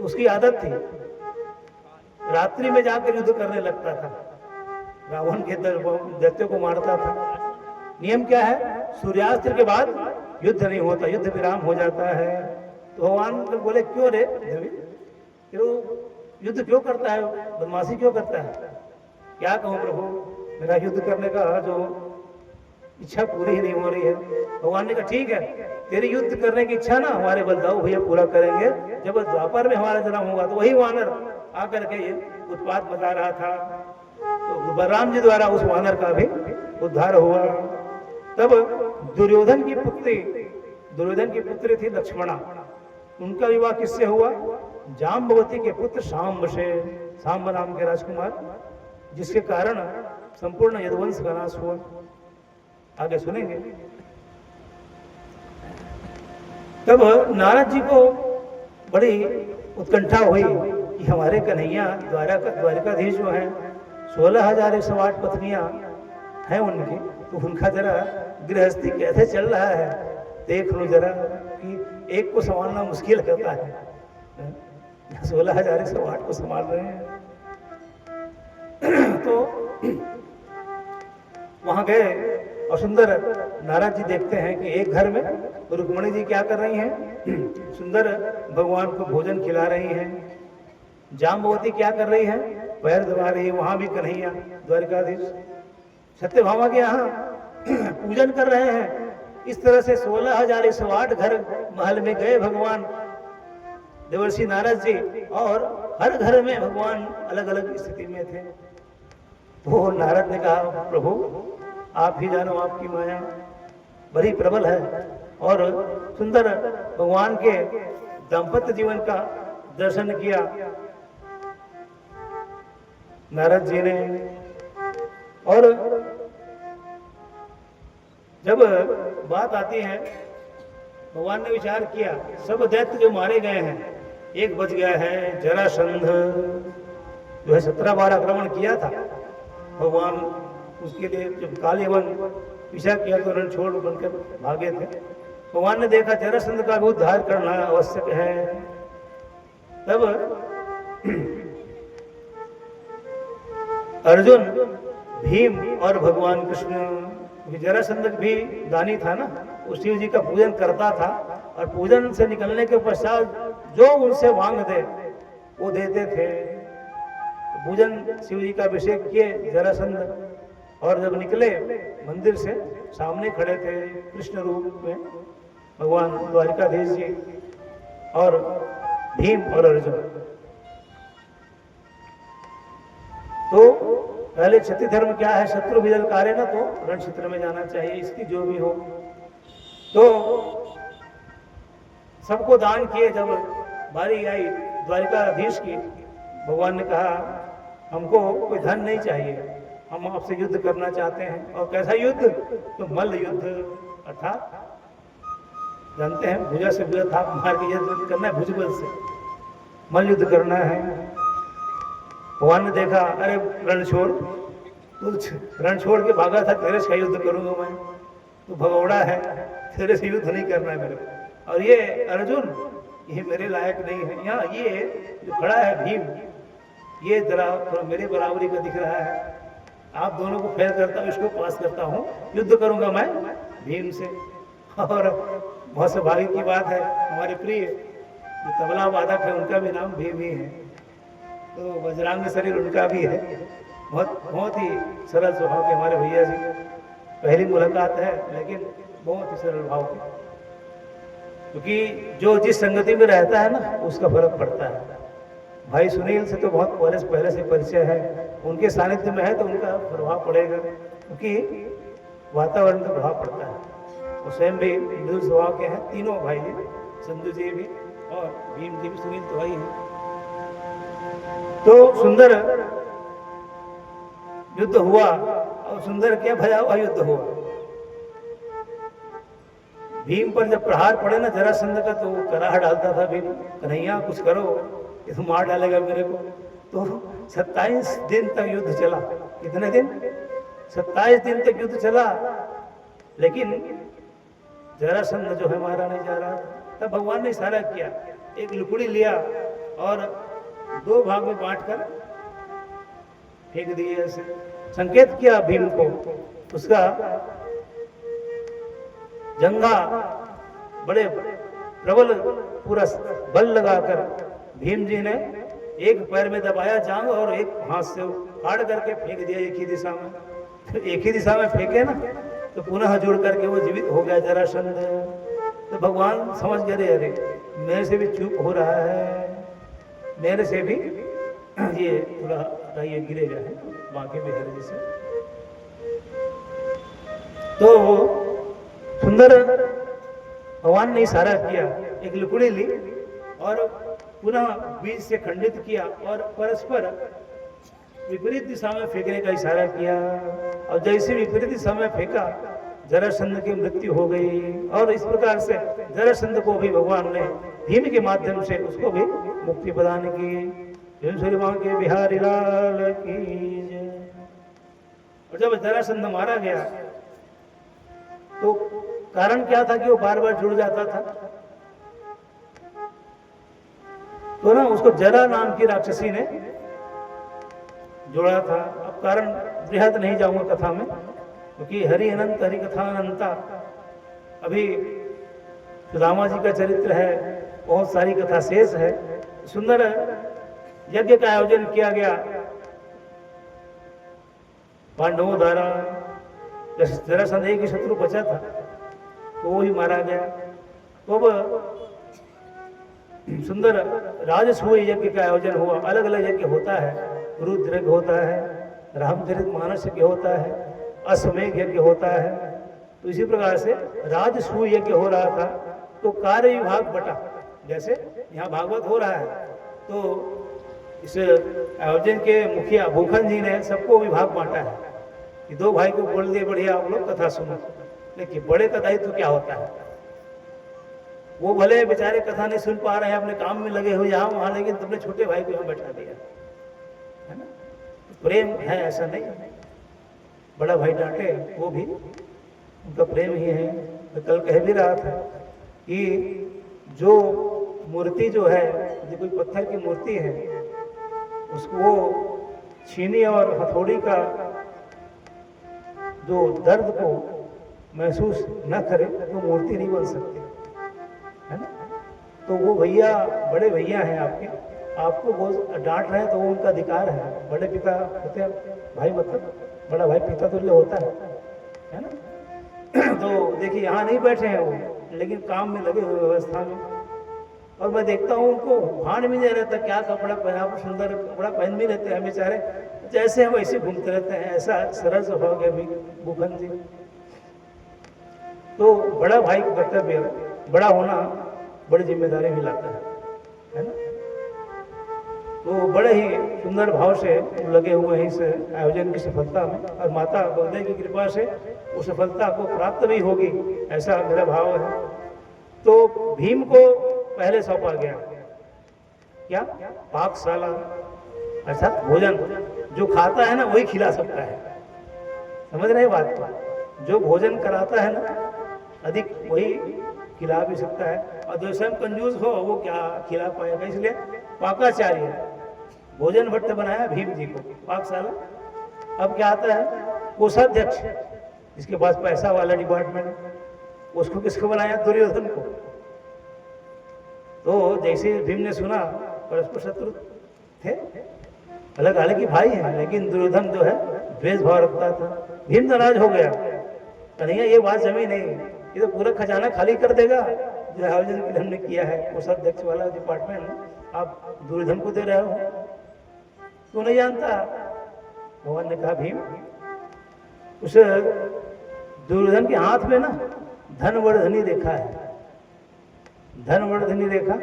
उसकी आदत थी, रात्रि में जाकर युद्ध करने लगता था, रावण के दैत्यों को मारता था। नियम क्या है, सूर्यास्त के बाद युद्ध नहीं होता, युद्ध विराम हो जाता है। तो भगवान तो बोले, क्यों रे क्यों युद्ध क्यों करता है, बदमाशी क्यों करता है? क्या कहूँ प्रभु, मेरा युद्ध करने का जो इच्छा पूरी ही नहीं हो रही है। भगवान ने कहा, ठीक है, तेरी युद्ध करने की इच्छा ना हमारे बलदाऊ भैया पूरा करेंगे। जब द्वापर में हमारा जन्म होगा तो वही वानर आकर के ये उत्पात बता रहा था। तो बलराम जी द्वारा उस वानर का भी उद्धार हुआ। तब दुर्योधन की पुत्री थी लक्ष्मणा, उनका विवाह किससे हुआ? जाम्बवती के पुत्र सांब से, सांब नाम के राजकुमार, जिसके कारण संपूर्ण यदुवंश का नाश हुआ। आगे सुनेंगे। तब नारद जी को बड़ी उत्कंठा हुई कि हमारे कन्हैया द्वारकाधीश जो हैं, 16,108 पत्नियां हैं उनकी, तो उनका जरा गृहस्थी कैसे चल रहा है देख लो जरा, कि एक को संभालना मुश्किल होता है, 16,108 को संभाल रहे हैं। तो वहां गए और सुंदर नारद जी देखते हैं कि एक घर में रुक्मणी जी क्या कर रही हैं, सुंदर भगवान को भोजन खिला रही हैं। जाम्बवती क्या कर रही है, पैर दबा रही है। वहां भी कन्हैया द्वारकाधीश सत्यभामा के यहाँ पूजन कर रहे हैं। इस तरह से 16,108 घर महल में गए भगवान देवर्षि नारद जी, और हर घर में भगवान अलग अलग स्थिति में थे। वो नारद ने कहा, प्रभु आप ही जानो, आपकी माया बड़ी प्रबल है। और सुंदर भगवान के दाम्पत्य जीवन का दर्शन किया नारद जी ने। और जब बात आती है, भगवान ने विचार किया, सब दैत्य जो मारे गए हैं, एक बच गया है जरासंध, जो है 17 बार आक्रमण किया था। भगवान उसके लिए जब काले वन पीछा किया तो रण छोड़ बनकर भागे थे। भगवान ने देखा जरासंध का भी उद्धार करना आवश्यक है। तब अर्जुन, भीम और भगवान कृष्ण, जरासंध भी दानी था ना, वो शिव जी का पूजन करता था, और पूजन से निकलने के पश्चात जो उनसे मांग दे वो देते थे। पूजन शिव जी का अभिषेक किए जरासंध, और जब निकले मंदिर से, सामने खड़े थे कृष्ण रूप में भगवान द्वारकाधीश जी और भीम और अर्जुन। तो पहले क्षत्रिय धर्म क्या है, शत्रु विजय कार्य ना, तो रण क्षेत्र में जाना चाहिए, इसकी जो भी हो। तो सबको दान किए। जब बारी आई द्वारकाधीश की, भगवान ने कहा, हमको कोई धन नहीं चाहिए, हम आपसे युद्ध करना चाहते हैं। और कैसा युद्ध? तो मल्ल युद्ध, अर्थात जानते हैं भुजा से भुजा थाप मार के युद्ध करना है, भुजबल से मल्ल युद्ध करना है। भगवान ने देखा, अरे रण छोड़, तू रण छोड़ के भागा था, तेरे से युद्ध करूंगा मैं, तू भगौड़ा है, तेरे से युद्ध नहीं करना है मेरे को। और ये अर्जुन, ये मेरे लायक नहीं है। यहाँ ये जो खड़ा है भीम, ये जरा थोड़ा मेरे बराबरी का दिख रहा है। आप दोनों को फेल करता हूँ, इसको पास करता हूँ, युद्ध करूंगा मैं भीम से। और बहुत सौभाग्य की बात है, हमारे प्रिय जो तबला वादक है उनका भी नाम भीम ही है, तो वज्रांग शरीर उनका भी है। बहुत बहुत ही सरल स्वभाव के हमारे भैया जी, पहली मुलाकात है लेकिन बहुत ही सरल भाव के, क्योंकि जो जिस संगति में रहता है ना उसका फर्क पड़ता है। भाई सुनील से तो बहुत पहले से परिचय है, उनके सानिध्य में है तो उनका प्रभाव पड़ेगा, क्योंकि वातावरण का प्रभाव पड़ता है। वो स्वयं भी मृदुल स्वभाव के हैं, तीनों भाई जी, संधु जी भी और भीम जी भी, सुनील तो भाई हैं। तो सुंदर युद्ध हुआ, और सुंदर क्या भया हुआ युद्ध हुआ। भीम पर जब प्रहार पड़े ना जरासंध का, तो वो कराह डालता था भीम, कन्हैया कुछ करो, ये तो मार डालेगा मेरे को। तो 27 दिन तक युद्ध चला। कितने दिन? 27 दिन तक युद्ध चला, लेकिन जरासंध जो है मारा नहीं जा रहा। तब भगवान ने इशारा किया, एक लुकड़ी लिया और 2 भाग में बांटकर फेंक दिए, ऐसे संकेत किया भीम को। उसका जंघा बड़े प्रबल पूरा बल लगाकर भीम जी ने एक पैर में दबाया जांग और एक हाथ से फाड़ करके फेंक दिया एक ही दिशा में। तो एक ही दिशा में फेंके ना तो पुनः जुड़ करके वो जीवित हो गया जरासंध। तो भगवान समझ गए, अरे मेरे से भी चूक हो रहा है, मेरे से भी ये थोड़ा ये गिरेगा है बाकी भी हर जैसे। तो सुंदर भगवान ने इशारा किया, एक लुकड़ी ली और पुनः बीज से खंडित किया और परस्पर विपरीत दिशा में फेंकने का इशारा किया। और जैसे विपरीत दिशा में फेंका, जरासंध की मृत्यु हो गई। और इस प्रकार से जरासंध को भी भगवान ने भीम के माध्यम से उसको भी मुक्ति प्रदान की। के बिहारी लाल की जय। और जब जरासंध मारा गया तो कारण क्या था कि वो बार बार जुड़ जाता था। तो ना उसको जरा नाम की राक्षसी ने जोड़ा था। अब कारण बृहद नहीं जाऊंगा कथा में, क्योंकि हरि अनंत हरि कथा अनंता। अभी सुदामा जी का चरित्र है, बहुत सारी कथा शेष है। सुंदर यज्ञ का आयोजन किया गया पांडवों द्वारा। जरासंध एक ही शत्रु बचा था तो वो ही मारा गया। तो अब सुंदर राजसूय यज्ञ का आयोजन हुआ। अलग अलग यज्ञ होता है, रुद्र यज्ञ होता है, रामचरित मानस यज्ञ होता है, अश्वमेध यज्ञ होता है। तो इसी प्रकार से राजसूय यज्ञ हो रहा था। तो कार्य विभाग बटा, जैसे यहाँ भागवत हो रहा है तो इस आयोजन के मुखिया भूखन जी ने सबको विभाग बांटा है कि 2 भाई को बोल दिए, बढ़िया आप लोग कथा सुनो। लेकिन बड़े का दायित्व क्या होता है, वो भले बेचारे कथा नहीं सुन पा रहे हैं, अपने काम में लगे हुए यहाँ वहां, लेकिन तुमने छोटे भाई को यहाँ बैठा दिया है ना। प्रेम है, ऐसा नहीं। बड़ा भाई डांटे वो भी उनका प्रेम ही है। तो कल कह भी रहा था कि जो मूर्ति जो है, जो कोई पत्थर की मूर्ति है, उसको वो छीनी और हथौड़ी का जो दर्द को महसूस न करे तो मूर्ति नहीं बन सकती है ना। तो वो भैया बड़े भैया हैं आपके, आपको वो डांट रहे हैं तो वो उनका अधिकार है। बड़े पिता होते हैं भाई, मतलब बड़ा भाई पिता तुल्य होता है ना। तो देखिए यहाँ नहीं बैठे हैं वो, लेकिन काम में लगे हुए व्यवस्था में। और मैं देखता हूँ उनको भान भी नहीं रहता, क्या कपड़ा पहना, सुंदर कपड़ा पहन भी रहते हैं बेचारे, जैसे हम वैसे घूमते रहते हैं। ऐसा सरल स्वभाव है भूखन जी। तो बड़ा भाई का कर्तव्य, बड़ा होना बड़ी जिम्मेदारी भी लाता है ना। तो बड़े ही सुंदर भाव से लगे हुए हैं इस आयोजन की सफलता में, और माता बलदेव की कृपा से उस सफलता को प्राप्त भी होगी, ऐसा मेरा भाव है। तो भीम को पहले सौंपा गया क्या, पाकशाला, अर्थात भोजन। जो खाता है ना वही खिला सकता है, समझ रहे बात को। जो भोजन कराता है ना अधिक, वही खिला भी सकता है। और जो स्वयं कंजूस हो वो क्या खिला पाएगा। इसलिए पाकाचार्य भोजन भट्ट बनाया भीम जी को, पाकशाला अब क्या आता है, कोषाध्यक्ष, जिसके पास पैसा वाला डिपार्टमेंट, उसको किसको बनाया? दुर्योधन को। तो जैसे भीम ने सुना, परस्पर शत्रु थे, अलग अलग ही भाई हैं, लेकिन दुर्योधन जो है द्वेष भाव रखता था। भीम नाराज हो गया, कन्हैया ये बात जमी नहीं, ये तो पूरा खजाना खाली कर देगा जो आयोजन के लिए हमने किया है, कोषाध्यक्ष वाला डिपार्टमेंट आप दुर्योधन को दे रहे हो, तू नहीं जानता। भगवान ने कहा भीम, उस दुर्योधन के हाथ में ना धनवर्धनी रेखा है, धनवर्धनी रेखा,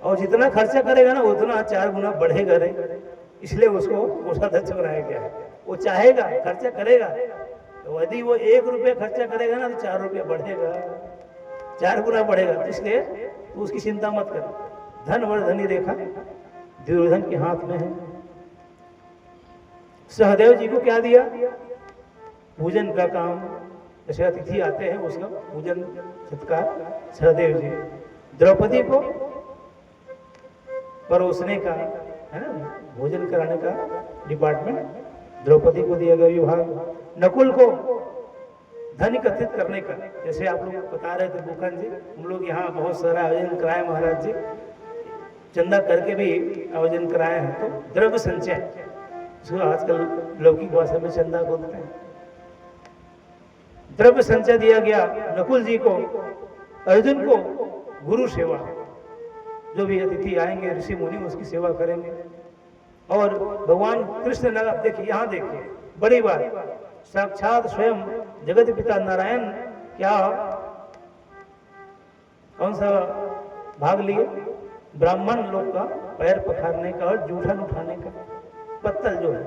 और जितना खर्चा करेगा ना उतना 4 गुना बढ़ेगा रे, इसलिए उसको कोषाध्यक्ष बनाया गया है। वो चाहेगा, खर्चा करेगा, तो यदि वो 1 रुपया खर्चा करेगा ना तो 4 रुपया बढ़ेगा, 4 गुना बढ़ेगा, तो इसलिए तो उसकी चिंता मत कर। धनवर्धनी रेखा दुर्योधन के हाथ में है। सहदेव जी को क्या दिया? पूजन का काम, जैसे अतिथि आते हैं उसका पूजन सत्कार सहदेव जी। द्रौपदी को परोसने का, है ना, भोजन कराने का डिपार्टमेंट द्रौपदी को दिया गया विभाग। नकुल को धन एकत्रित करने का, जैसे आप लोग बता रहे थे भूखन जी, हम लोग यहाँ बहुत सारा आयोजन कराए महाराज जी, चंदा करके भी आयोजन कराए हैं। तो द्रव्य संचय, इसको आजकल लौकिक भाषा में चंदा बोलते हैं। द्रव्य संचय दिया गया नकुल जी को। अर्जुन को गुरु सेवा, जो भी अतिथि आएंगे ऋषि मुनि उसकी सेवा करेंगे। और भगवान कृष्ण ने, देखिए यहाँ देखिए बड़ी बात, साक्षात स्वयं जगत पिता नारायण क्या कौन सा भाग लिए? ब्राह्मण लोग का पैर पखारने का और जूठन उठाने का। पत्तल जो है,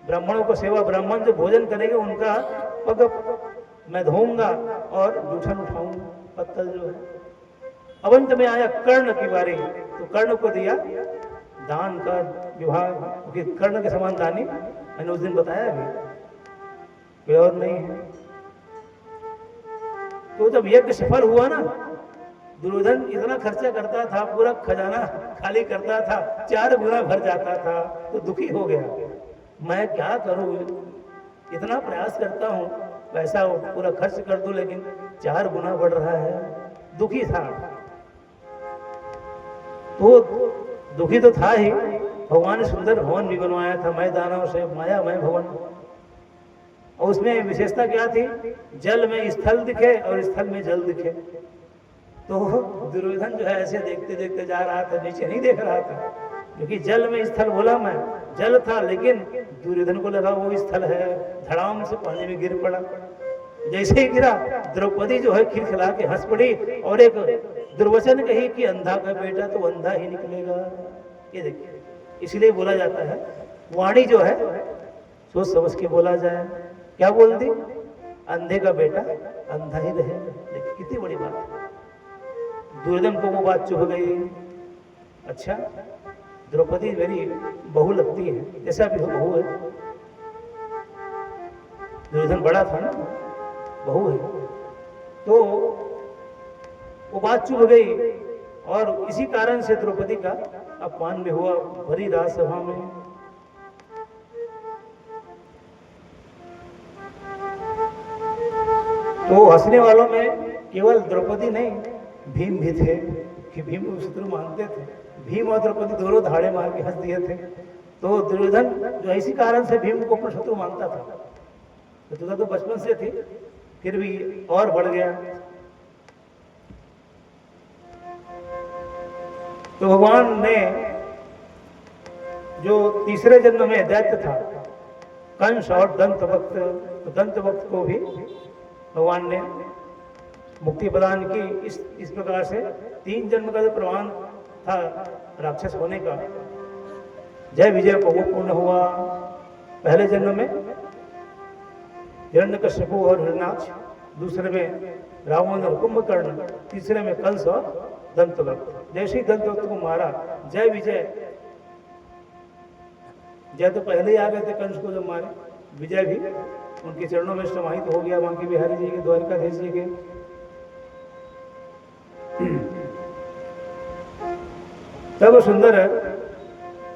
ब्राह्मणों को सेवा, ब्राह्मण जो भोजन करेंगे उनका पग मैं धोऊंगा और जूठन उठाऊंगा, पत्तल जो है। अब अंत में आया कर्ण की बारी, तो कर्ण को दिया दान का विभाग, क्योंकि कर्ण के समान दानी मैंने उस दिन बताया भी कोई और नहीं है। तो जब यज्ञ सफल हुआ ना, दुर्योधन इतना खर्चा करता था, पूरा खजाना खाली करता था, 4 गुना भर जाता था, तो दुखी हो गया, मैं क्या करूं, इतना प्रयास करता हूं, पैसा पूरा खर्च कर दूं, लेकिन 4 गुना बढ़ रहा है, दुखी था। तो दुखी तो था ही, भगवान ने सुंदर भवन भी बनवाया था, मैं दानव से मायामय भवन, और उसमें विशेषता क्या थी? जल में स्थल दिखे और स्थल में जल दिखे। तो दुर्योधन जो है ऐसे देखते देखते जा रहा था, नीचे नहीं देख रहा था, क्योंकि जल में स्थल बोला मैं, जल था, लेकिन दुर्योधन को लगा वो स्थल है, धड़ाम से पानी में गिर पड़ा। जैसे ही गिरा, द्रौपदी जो है खिलखिला के हंस पड़ी और एक दुर्वचन कही कि अंधा का बेटा तो अंधा ही निकलेगा। ये देखिए, इसलिए बोला जाता है वाणी जो है सोच समझ के बोला जाए। क्या बोल दी? अंधे का बेटा अंधा ही रहेगा। देखिए कितनी बड़ी बात है। दुर्योधन को वो बात चुभ गई। अच्छा, द्रौपदी मेरी बहू लगती है, जैसा भी हो बहू है। दुर्योधन बड़ा था ना, बहू है, तो वो बात चुभ गई और इसी कारण से द्रौपदी का अपमान भी हुआ भरी राजसभा में। तो हंसने वालों में केवल द्रौपदी नहीं, भीम भी थे, कि भीम को शत्रु मानते थे। भीम और द्रौपदी दोनों धाड़े मार के हंस दिए थे। तो दुर्योधन जो इसी कारण से भीम को अपना शत्रु मानता था। शत्रुता तो बचपन से थी, फिर भी और बढ़ गया। तो भगवान ने जो तीसरे जन्म में दैत्य था कंस और दंतवक्त, तो दंतवक्त को भी भगवान ने मुक्ति प्रदान की। इस प्रकार से 3 जन्म का जो प्रमाण था राक्षस होने का, जय विजय को वो पूर्ण हुआ। पहले जन्म में हिरण्यकश्यपु और हिरण्याक्ष, दूसरे में रावण और कुंभकर्ण, तीसरे में कंस और दंतवक्त। जैसे ही दंतवक्त को मारा, जय विजय, जय तो पहले ही आ गए थे कंस को जब मारे, विजय भी उनके चरणों में समाहित हो गया। वहां के बिहारी जी के, द्वारिकाधीश जी के। तब सुंदर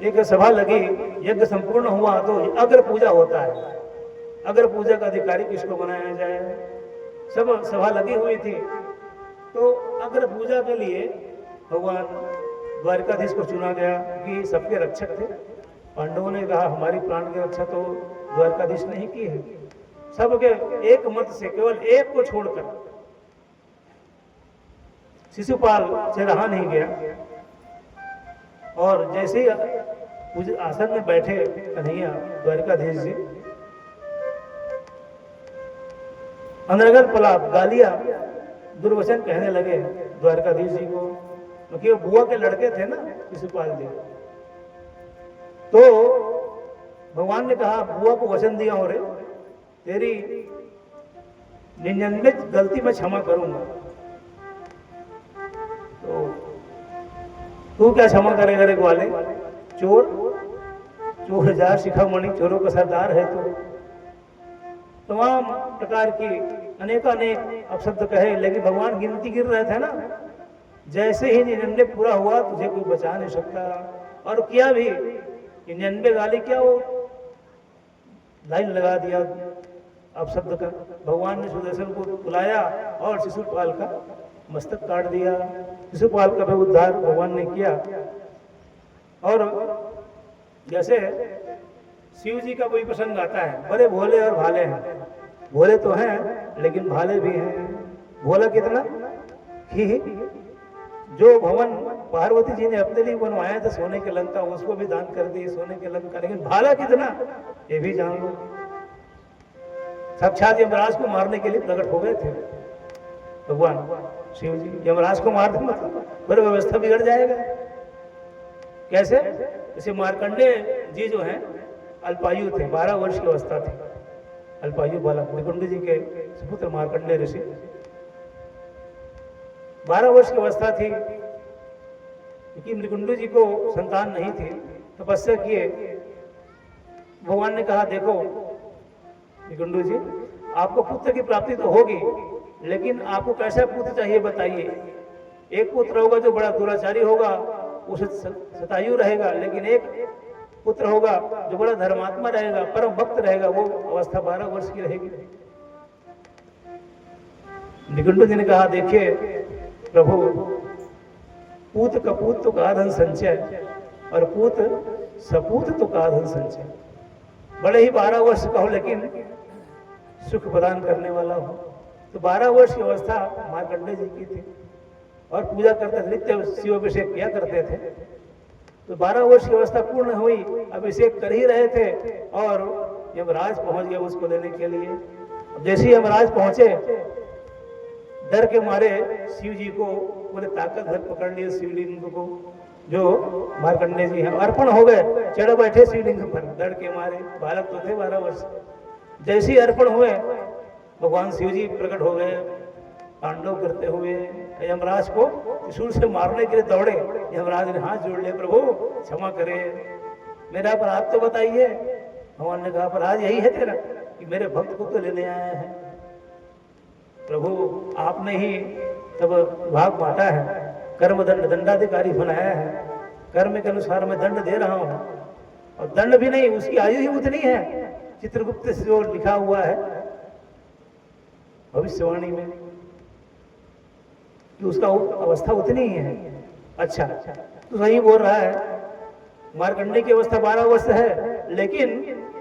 एक सभा लगी, यज्ञ संपूर्ण हुआ तो अग्र पूजा होता है। अग्र पूजा का अधिकारी किसको बनाया जाए? सब सभा लगी हुई थी, तो अग्र पूजा के लिए भगवान द्वारकाधीश को चुना गया कि सबके रक्षक थे। पांडवों ने कहा हमारी प्राण की रक्षा तो द्वारकाधीश ने ही की है। सबके एक मत से केवल एक को छोड़कर शिशुपाल से रहा नहीं गया। और जैसे ही आसन में बैठे कन्हैया द्वारकाधीश जी, अनर्गल पलाप गालियां दुर्वचन कहने लगे द्वारकाधीश जी को, क्योंकि वो बुआ के लड़के थे ना शिशुपाल जी। तो भगवान ने कहा बुआ को वचन दिया हो रे, तेरी 99 गलती मैं क्षमा करूंगा, तो तू क्या क्षमा करेगा रे ग्वाले? चोर जार शिखामणि, चोरों का सरदार है तू। तमाम प्रकार की अनेकानेक अपशब्द कहे, लेकिन भगवान गिनती गिर रहे थे ना। जैसे ही 99 पूरा हुआ तुझे कोई बचा नहीं सकता। और किया भी 99 गाली, क्या वो लाइन लगा दिया अपशब्द का। भगवान ने सुदर्शन को बुलाया और शिशुपाल का मस्तक काट दिया। शिशुपाल का भी उद्धार भगवान ने किया। और जैसे शिव जी का कोई प्रसंग आता है, बड़े भोले और भाले हैं। भोले तो हैं लेकिन भाले भी हैं। भोला कितना कि जो भवन पार्वती जी ने अपने लिए बनवाया था सोने के लंका, उसको भी दान कर दी सोने के लंका। लेकिन भाला कितना, ये भी जान लो। साक्षात यमराज को मारने के लिए प्रकट हो गए थे भगवान शिव जी। यमराज को मार दे मतलब बड़ी व्यवस्था बिगड़ जाएगा। कैसे? जैसे मार्कंडे जी जो हैं अल्पायु थे, 12 वर्ष की अवस्था थी। अल्पायु बालक निकुंड जी के सुपुत्र मार्कंडे ऋषि 12 वर्ष की अवस्था थी। क्योंकि निकुंड जी को संतान नहीं थी, तपस्या किए। भगवान ने कहा देखो निकुंड जी, आपको पुत्र की प्राप्ति तो होगी, लेकिन आपको कैसा पुत्र चाहिए बताइए। एक पुत्र होगा जो बड़ा दुराचारी होगा, उसे शतायु रहेगा, लेकिन एक पुत्र होगा जो बड़ा धर्मात्मा रहेगा, परम भक्त रहेगा, वो अवस्था 12 वर्ष की रहेगी। निकुंड जी ने कहा देखिए प्रभु, पूत कपूत तो का धन संचय और पूत सपूत तो का धन संचय। बड़े ही 12 वर्ष का हो लेकिन सुख प्रदान करने वाला हो। तो 12 वर्ष की अवस्था मार्कंडे जी की थी और पूजा करते थे, नित्य शिवाभिषेक किया करते थे। तो 12 वर्ष की अवस्था पूर्ण हुई, अभिषेक कर ही रहे थे और यमराज पहुंच गए उसको लेने के लिए। जैसे ही यमराज पहुंचे, डर के मारे शिव जी को पूरे ताकत भर पकड़ लिए शिवलिंग को, जो मार्कंडे जी हैं, अर्पण हो गए, चढ़ बैठे शिवलिंग पर डर के मारे। बालक तो थे 12 वर्ष। जैसे ही अर्पण हुए, भगवान शिव जी प्रकट हो गए तांडव करते हुए। यमराज को त्रिशूल से मारने के लिए दौड़े। यमराज ने हाथ जोड़ लिया, प्रभु क्षमा करें, मेरा अपराध तो बताइए। भगवान ने कहा अपराध यही है तेरा कि मेरे भक्त को तो लेने आया है। प्रभु आपने ही तब विभाग बांटा है, कर्म दंड दंडाधिकारी बनाया है, कर्म के अनुसार मैं दंड दे रहा हूं। और दंड भी नहीं, उसकी आयु ही उतनी है, चित्रगुप्त से जो लिखा हुआ है भविष्यवाणी में कि उसका अवस्था उतनी ही है। अच्छा तो सही बोल रहा है, मार्कंडे की अवस्था 12 वर्ष है, लेकिन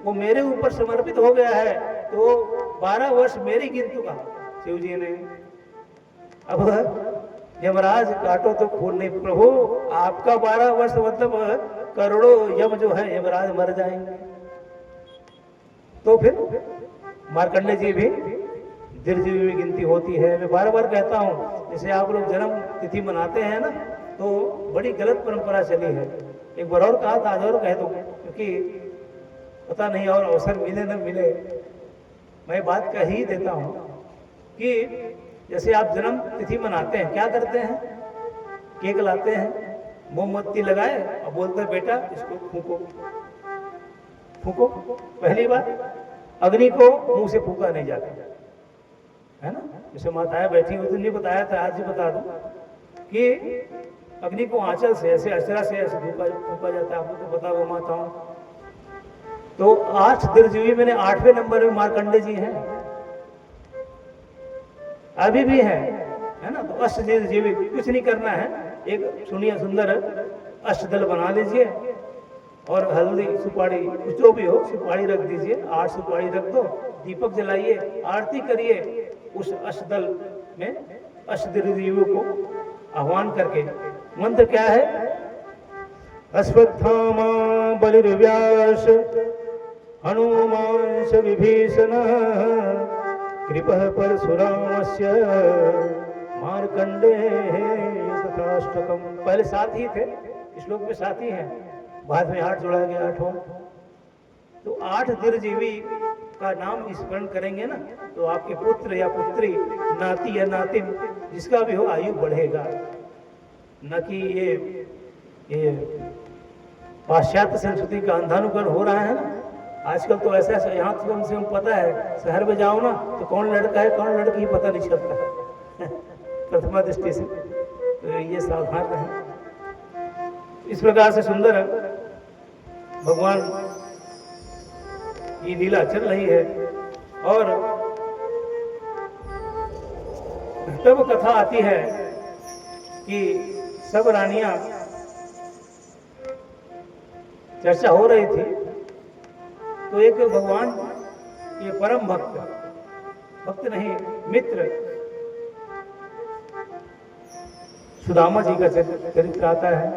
वो मेरे ऊपर समर्पित हो गया है, तो 12 वर्ष मेरी गिनती का शिव जी ने। अब यमराज काटो तो खून नहीं, प्रभु आपका 12 वर्ष मतलब करोड़ों यम जो है यमराज मर जाएंगे। तो फिर मार्कंडे जी भी दीर्घजीवी में गिनती होती है। मैं बार बार कहता हूँ, जैसे आप लोग जन्म तिथि मनाते हैं ना, तो बड़ी गलत परंपरा चली है। एक बार और कहा था, आज और कह दूं, क्योंकि पता नहीं और अवसर मिले न मिले, मैं बात कह ही देता हूँ कि जैसे आप जन्म तिथि मनाते हैं, क्या करते हैं? केक लाते हैं, मोमबत्ती लगाए और बोलते हैं बेटा इसको फूको फूको। पहली बात, अग्नि को मुंह से फूका नहीं जाता है ना। जैसे माताएं बैठी हुई, तो नहीं बताया था, आज ही बता दूं कि अग्नि को आंचल से ऐसे अचरा से ऐसे फूका जाता है, आप लोग को पता होगा माताओं। तो 8 दीर्घजीवी मैंने 8वें नंबर में मार्कंडे जी हैं, अभी भी है ना। तो अष्ट दीर्घजीवी कुछ नहीं करना है, एक सुनिए सुंदर अष्टदल बना लीजिए और हल्दी सुपारी जो भी हो सुपारी रख दीजिए, 8 सुपारी रख दो, दीपक जलाइए, आरती करिए उस अष्टदल में अष्टदीर्घजीवियों को आह्वान करके। मंत्र क्या है? अश्वत्थामा बलिर्व्यास हनुमान च विभीषण कृपः परशुरामस्य मार्कंडे तथाष्टकम। पहले 7 ही थे, श्लोक में 7 ही हैं, बाद में 8 जोड़ा गया 8 तो 8 दीर्घजीवी का नाम स्मरण करेंगे ना, तो आपके पुत्र या पुत्री, नाती या नातिन, जिसका भी हो आयु बढ़ेगा। न कि ये पाश्चात्य संस्कृति का अंधानुकरण हो रहा है ना आजकल। तो ऐसा यहाँ तो कम से कम पता है, शहर में जाओ ना तो कौन लड़का है कौन लड़की पता नहीं चलता प्रथमा दृष्टि से। तो ये सावधान रहें। इस प्रकार से सुंदर भगवान की लीला चल रही है। और तब कथा आती है कि सब रानियां, चर्चा हो रही थी, तो एक भगवान ये परम भक्त नहीं मित्र सुदामा जी का चरित्र आता है।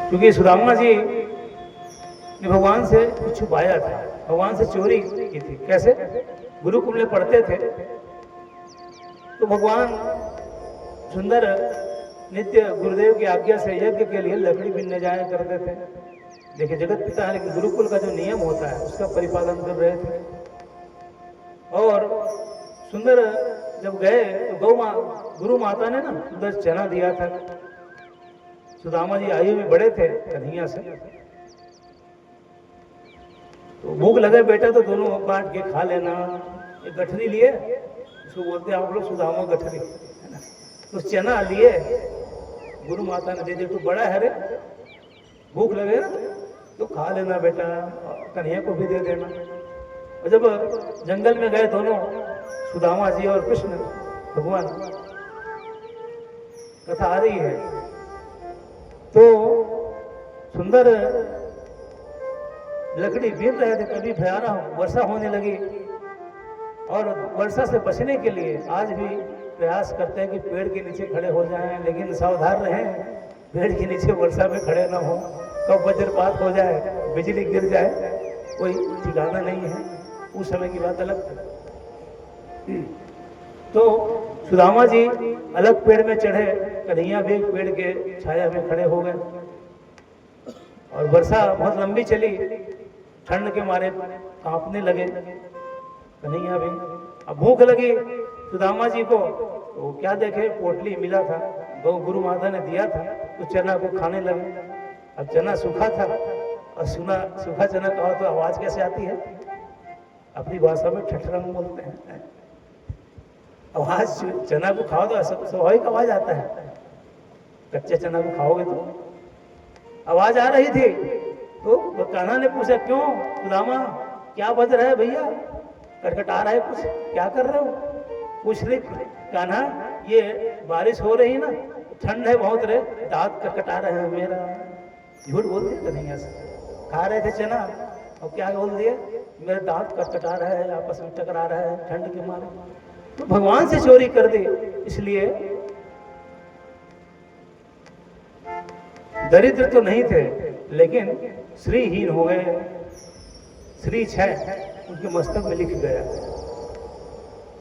क्योंकि सुदामा जी ने भगवान से कुछ छुपाया था, भगवान से चोरी की थी। कैसे? गुरुकुल में पढ़ते थे तो भगवान सुंदर नित्य गुरुदेव की आज्ञा से यज्ञ के लिए लकड़ी बीनने जाया करते थे। देखिए जगत पिता है, लेकिन गुरुकुल का जो नियम होता है उसका परिपालन कर रहे थे। और सुंदर जब गए तो गुरु माता ने ना सुंदर चना दिया था। सुदामा जी आयु में बड़े थे कन्हैया से, तो भूख लगे बेटा तो दोनों बांट के खा लेना। एक गठरी लिए, उसको बोलते हैं आप लोग सुदामा गठरी, है ना। तो चना लिए, गुरु माता ने दे दिया, तू बड़ा है रे, भूख लगे ना तो खा लेना बेटा, कन्हैया को भी दे देना। और जब जंगल में गए दोनों, सुदामा जी और कृष्ण भगवान, कथा आ रही है, तो सुंदर लकड़ी बीन रहे थे, कभी भयानक वर्षा होने लगी। और वर्षा से बचने के लिए आज भी प्रयास करते हैं कि पेड़ के नीचे खड़े हो जाएं, लेकिन सावधान रहें, पेड़ के नीचे वर्षा में खड़े ना हो, कब वज्रपात हो जाए, बिजली गिर जाए, कोई ठिकाना नहीं है। उस समय की बात अलग थी। तो सुदामा जी अलग पेड़ में चढ़े, कन्हैया भी पेड़ के छाया में खड़े हो गए। और वर्षा बहुत लंबी चली, ठंड के मारे कांपने लगे कन्हैया भी। अब भूख लगी सुदामा जी को, तो क्या देखे, पोटली मिला था, गुरु माता ने दिया था, तो चना को खाने लगे। अब चना सूखा था, और सूखा चना कहो तो आवाज कैसे आती है? अपनी भाषा में ठठरंग बोलते हैं। आवाज चना को खाओ तो स्वाभाविक आवाज आता है। कच्चे चना को खाओगे तो आवाज आ रही थी। तो कान्हा ने पूछा, क्यों सुदामा, क्या बज रहा है भैया, कटकटा रहा है कुछ, क्या कर रहे हो? पूछ रही कान्हा, ये बारिश हो रही ना, ठंड है बहुत रे, दांत कटकटा रहे हैं मेरा। झूठ बोलते कन्हैया से, खा रहे थे चना और क्या बोल दिए, मेरे दांत कटकटा रहा है, आपस में टकरा रहा है ठंड के मारे। तो भगवान से चोरी कर दी, इसलिए दरिद्र तो नहीं थे लेकिन श्रीहीन हो गए। श्री 6 उनके मस्तक में लिख गया।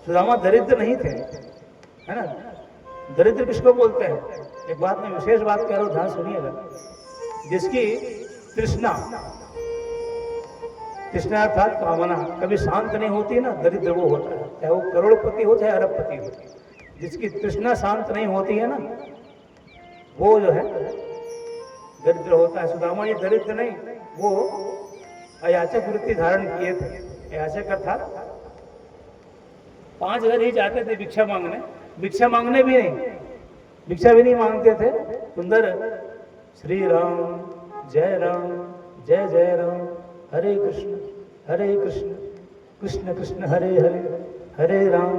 सुदामा दरिद्र नहीं थे, है ना। दरिद्र किसको बोलते हैं? एक बात में विशेष बात कह रहा हूं, ध्यान सुनिएगा। जिसकी तृष्णा अर्थात कामना कभी शांत नहीं होती ना, दरिद्र वो होता है, चाहे वो करोड़पति हो चाहे अरबपति हो। जिसकी तृष्णा शांत नहीं होती है ना, वो जो है दरिद्र होता है। सुदामा ये दरिद्र नहीं, वो अयाचक वृत्ति धारण किए थे। अयाचक अर्थात 5 घर ही जाते थे भिक्षा मांगने, भिक्षा मांगने भी नहीं, भिक्षा भी नहीं मांगते थे। सुंदर श्री राम जय राम जय जय राम, हरे कृष्ण कृष्ण कृष्ण हरे हरे, हरे राम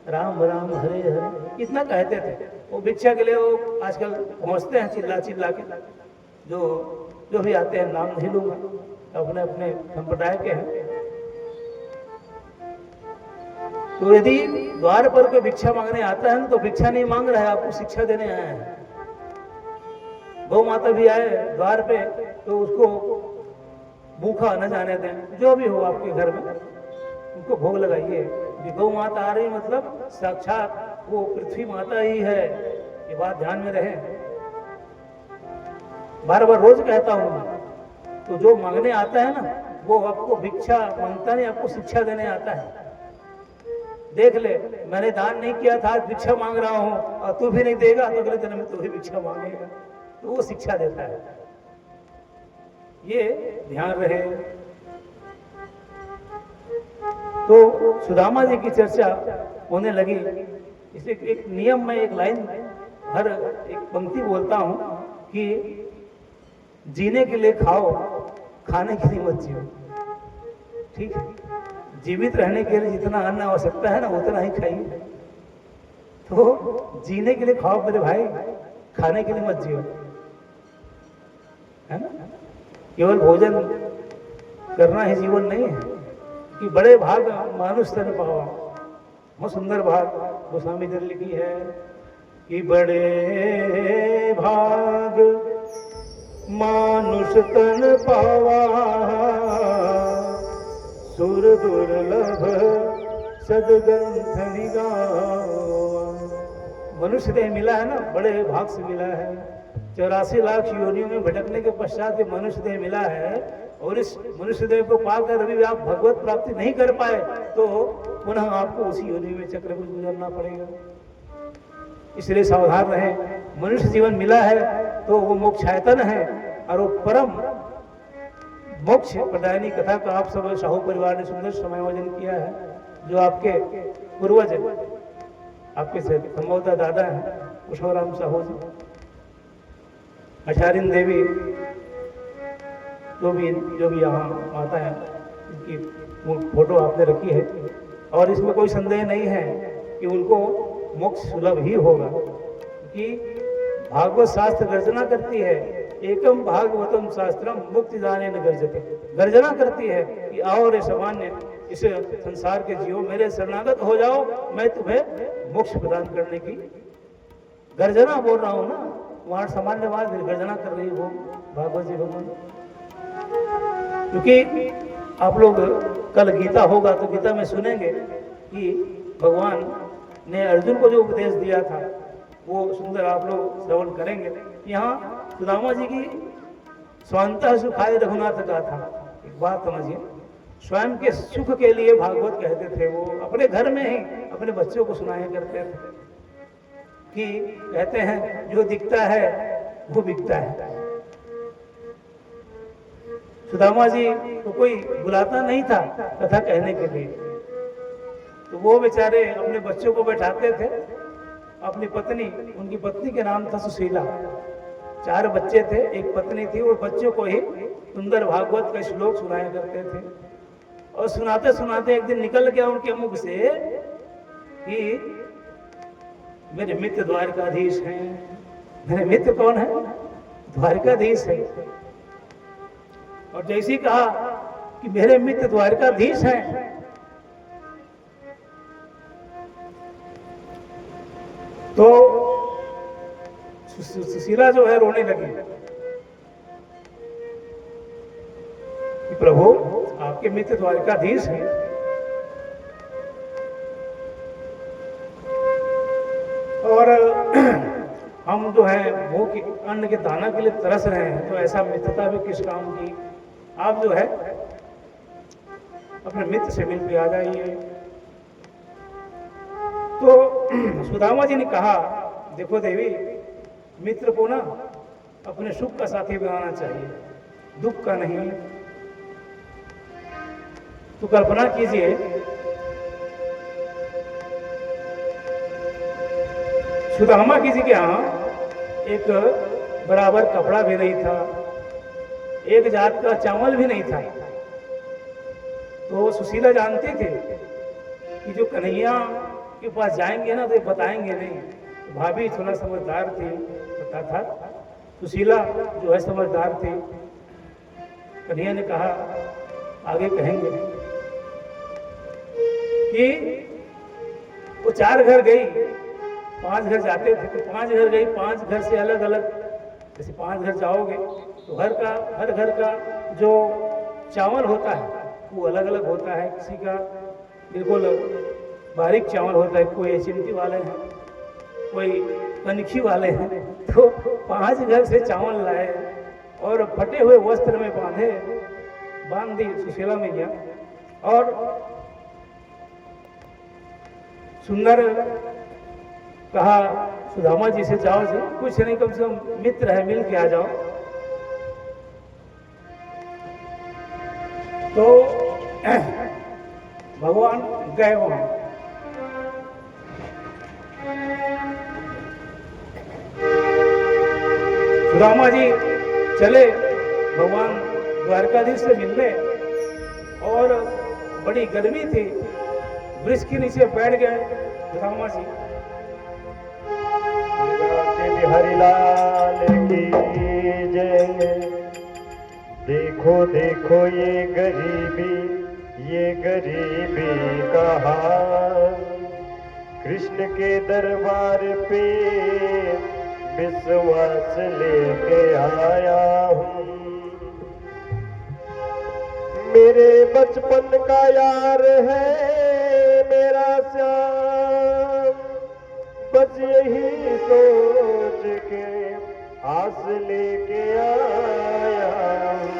राम राम हरे हरे, इतना कहते थे। वो भिक्षा के लिए वो आजकल पहुंचते हैं चिल्ला चिल्ला के, जो भी आते हैं, नाम नहीं लूंगा, अपने अपने संप्रदाय के हैं। तो यदि द्वार पर कोई भिक्षा मांगने आता है ना, तो भिक्षा नहीं मांग रहा है, आपको शिक्षा देने आया है। गौ माता भी आए द्वार पे तो उसको भूखा न जाने दें, जो भी हो आपके घर में उनको भोग लगाइए। गौ माता आ रही मतलब साक्षात वो पृथ्वी माता ही है, ये बात ध्यान में रहे। बार बार रोज कहता हूं मैं। तो जो मांगने आता है ना, वो आपको भिक्षा मांगता नहीं, आपको शिक्षा देने आता है। देख ले, मैंने दान नहीं किया था, भिक्षा मांग रहा हूं, और तू भी नहीं देगा तो अगले जन्म में तू भी भिक्षा मांगेगा, तो वो शिक्षा देता है। ये ध्यान रहे। तो सुदामा जी की चर्चा होने लगी, इसलिए एक नियम में एक लाइन, हर एक पंक्ति बोलता हूं कि जीने के लिए खाओ, खाने के लिए मत जियो। ठीक है, जीवित रहने के लिए जितना अन्न आवश्यकता है ना, उतना ही खाइए। तो जीने के लिए खाओ मेरे भाई, खाने के लिए मत जियो, है ना। केवल भोजन करना ही जीवन नहीं है कि बड़े भाग मानुष तन पावा। बहुत सुंदर भाग गोस्वामी जी ने लिखी है कि बड़े भाग मानुष तन पावा, सुर दुर्लभ सदग्रंथ निगावा। मनुष्य देह मिला है ना, बड़े भाग से मिला है। 84 लाख योनियों में भटकने के पश्चात मनुष्य देह मिला है, और इस मनुष्य देह को पाकर अभी आप भगवत प्राप्ति नहीं कर पाए तो पुनः आपको उसी योनि में चक्र में गुजरना पड़ेगा। इसलिए सावधान रहें। मनुष्य जीवन मिला है तो वो मोक्षायतन है, और वो परम मोक्ष प्रदायनी कथा का आप सब साहू परिवार ने सुंदर समायोजन किया है। जो आपके पूर्वज आपके संभवतः दादा हैं कुशोराम साहू जी, आचार्य देवी, जो भी यहाँ माता है, इनकी फोटो आपने रखी है। और इसमें कोई संदेह नहीं है कि उनको मोक्ष सुलभ ही होगा, क्योंकि भागवत शास्त्र गर्जना करती है, एकम भागवतम शास्त्रम मुक्ति दाने न गर्जते। गर्जना करती है कि आओ रे सामान्य, इस संसार के जीवो, मेरे शरणागत हो जाओ, मैं तुम्हें मोक्ष प्रदान करने की गर्जना बोल रहा हूँ ना। वहां सामान्य बात गर्जना कर रही हो भागवत जी भगवान। क्योंकि आप लोग कल गीता होगा तो गीता में सुनेंगे कि भगवान ने अर्जुन को जो उपदेश दिया था वो सुंदर आप लोग श्रवण करेंगे। यहाँ सुदामा जी की स्वांतः सुखाय रघुनाथ का था। एक बात समझिए, स्वयं के सुख के लिए भागवत कहते थे। वो अपने घर में ही अपने बच्चों को सुनाया करते थे कि कहते हैं जो दिखता है वो बिकता है। सुदामा जी को कोई बुलाता नहीं था कथा कहने के लिए, तो वो बेचारे अपने बच्चों को बैठाते थे। अपनी पत्नी, उनकी पत्नी के नाम था सुशीला, 4 बच्चे थे, एक पत्नी थी, और बच्चों को ही सुंदर भागवत का श्लोक सुनाया करते थे। और सुनाते सुनाते एक दिन निकल गया उनके मुख से कि मेरे मित्र द्वारकाधीश हैं। मेरे मित्र कौन है? द्वारकाधीश है। और जैसे ही कहा कि मेरे मित्र द्वारकाधीश हैं, तो सुशीला जो है रोने लगी कि प्रभु आपके मित्र द्वारकाधीश हैं, और हम जो है भूख अन्न के दाना के लिए तरस रहे हैं, तो ऐसा मित्रता भी किस काम की। आप जो है अपने मित्र से मिल के आ जाइए। तो सुदामा जी ने कहा, देखो देवी, मित्र को ना अपने सुख का साथी बनाना चाहिए, दुख का नहीं। तो कल्पना कीजिए सुदामा किसी के यहाँ एक बराबर कपड़ा भी नहीं था, एक जात का चावल भी नहीं था। तो सुशीला जानते थे कि जो कन्हैया के पास जाएंगे ना तो ये बताएंगे नहीं। भाभी थोड़ा समझदार थी, पता था सुशीला जो है समझदार थी। कन्हैया ने कहा आगे कहेंगे कि वो 4 घर गई, 5 घर जाते थे तो 5 घर गई, 5 घर से अलग अलग, जैसे 5 घर जाओगे तो हर घर का जो चावल होता है वो अलग अलग होता है। किसी का बिल्कुल बारीक चावल होता है, कोई चिमटी वाले हैं, कोई कनखी वाले हैं। तो 5 घर से चावल लाए और फटे हुए वस्त्र में बांध दी सुशीला मैया। और सुंदर कहा सुदामा जी से जाओ जी, कुछ नहीं कम से कम मित्र है, मिल के आ जाओ। तो भगवान गए वहां। सुदामा जी चले भगवान द्वारकाधीश से मिलने, और बड़ी गर्मी थी, वृक्ष के नीचे बैठ गए सुदामा जी। हरिलाल की जय। देखो देखो ये गरीबी का हाल, कृष्ण के दरबार पे विश्वास लेके आया हूँ। मेरे बचपन का यार है मेरा श्याम, बस यही सोच के आस लेके आया हूँ।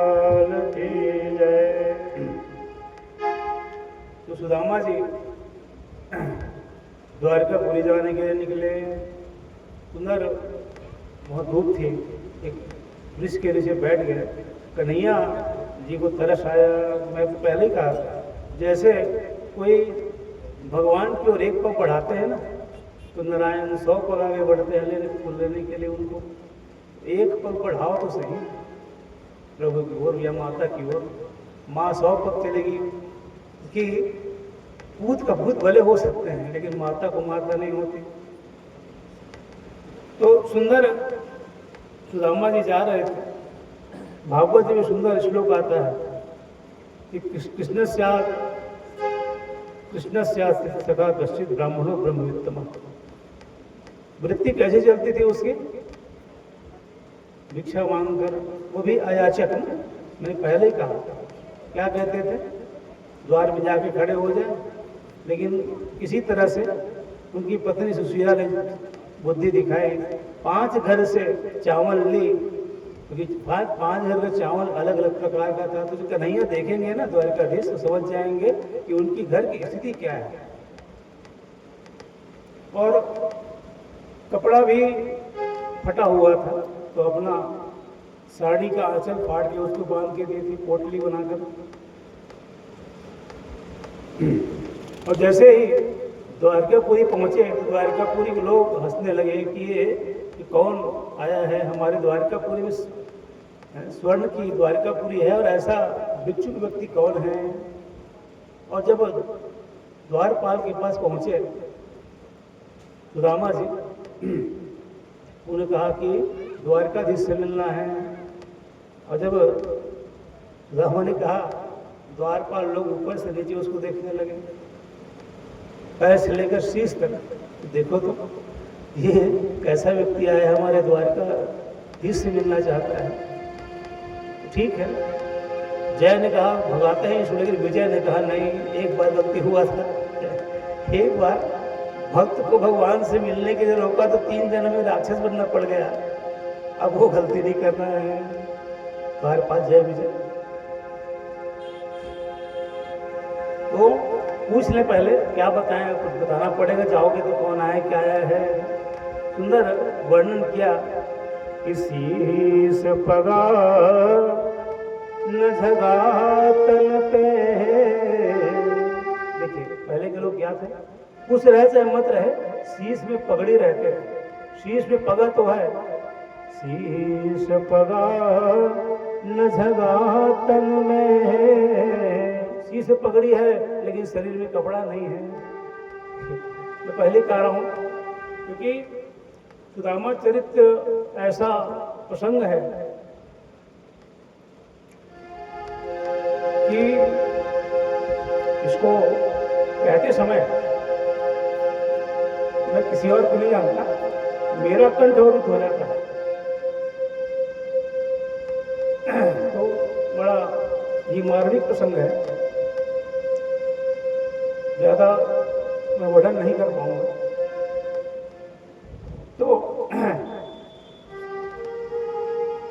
लाल की जय। तो सुदामा जी द्वारकापुरी जाने के लिए निकले। सुंदर बहुत धूप थी, एक वृक्ष के नीचे बैठ गए। कन्हैया जी को तरस आया। मैं पहले ही कहा, जैसे कोई भगवान की ओर एक पाँव बढ़ाते हैं ना, तो नारायण 100 पग आगे बढ़ते हैं फूल लेने के लिए। उनको एक पग बढ़ाओ तो सही प्रभु की ओर या माता की ओर। माँ 100 पग चलेगी कि पूत का भूत भले हो सकते हैं, लेकिन माता को माता नहीं होती। तो सुंदर सुदामा जी जा रहे थे। भागवत जी में सुंदर श्लोक आता है कि कृष्णस्यास्ति सखा कश्चित ब्राह्मणो ब्रह्मवित्तम। वृत्ति कैसे चलती थी उसकी? भिक्षा मांगकर, वो भी अयाचक। मैंने पहले ही कहा, क्या कहते थे? द्वार में जाके खड़े हो जाए, लेकिन किसी तरह से उनकी पत्नी सुशीला ने बुद्धि दिखाई। 5 घर से चावल ली, क्योंकि 5 घर का चावल अलग अलग प्रकार का था। तो जो कन्हैया देखेंगे ना द्वारकाधीश, तो समझ जाएंगे कि उनकी घर की स्थिति क्या है। और कपड़ा भी फटा हुआ था, तो अपना साड़ी का आंचल फाड़ के उसको बांध के दी थी, पोटली बनाकर। और जैसे ही द्वारकापुरी पहुंचे, द्वारकापुरी के लोग हंसने लगे कि ये कौन आया है हमारे द्वारकापुरी में, स्वर्ण की द्वारकापुरी है और ऐसा भिक्षुक व्यक्ति कौन है। और जब द्वारपाल के पास पहुंचे सुदामा जी, उन्होंने कहा कि द्वारकाधीश से मिलना है। और जब सुदामा ने कहा, द्वारपाल लोग ऊपर से नीचे उसको देखने लगे, पैर से लेकर शीश तक। देखो तो ये कैसा व्यक्ति आया हमारे द्वारकाधीश से मिलना चाहता है। ठीक है, जय ने कहा भगाते हैं इसको, लेकिन विजय ने कहा नहीं, एक बार गलती हुआ था। एक बार भक्त को भगवान से मिलने के लिए रोका तो 3 जन्म में राक्षस बनना पड़ गया। अब वो गलती नहीं करना है। तुम्हारे पास जय विजय। तो पूछ ले पहले, क्या बताएं, कुछ बताना पड़ेगा। जाओगे तो कौन आया, क्या आया है। सुंदर वर्णन किया कि शीस पगा न झगा तन पे। देखिए पहले के लोग क्या थे, कुछ रहे चाहे मत रहे, शीश में पगड़ी रहते थे। शीश में पगा तो है, शीश पगा न झगा तन में। शीश में पगड़ी है लेकिन शरीर में कपड़ा नहीं है। मैं पहले कह रहा हूं, क्योंकि सुदामा चरित्र ऐसा प्रसंग है कि इसको कहते समय मैं किसी और को नहीं जानता, मेरा कंठ अवरुद्ध हो जाता है। तो बड़ा ये मार्मिक प्रसंग है, ज्यादा मैं वर्णन नहीं कर पाऊंगा। तो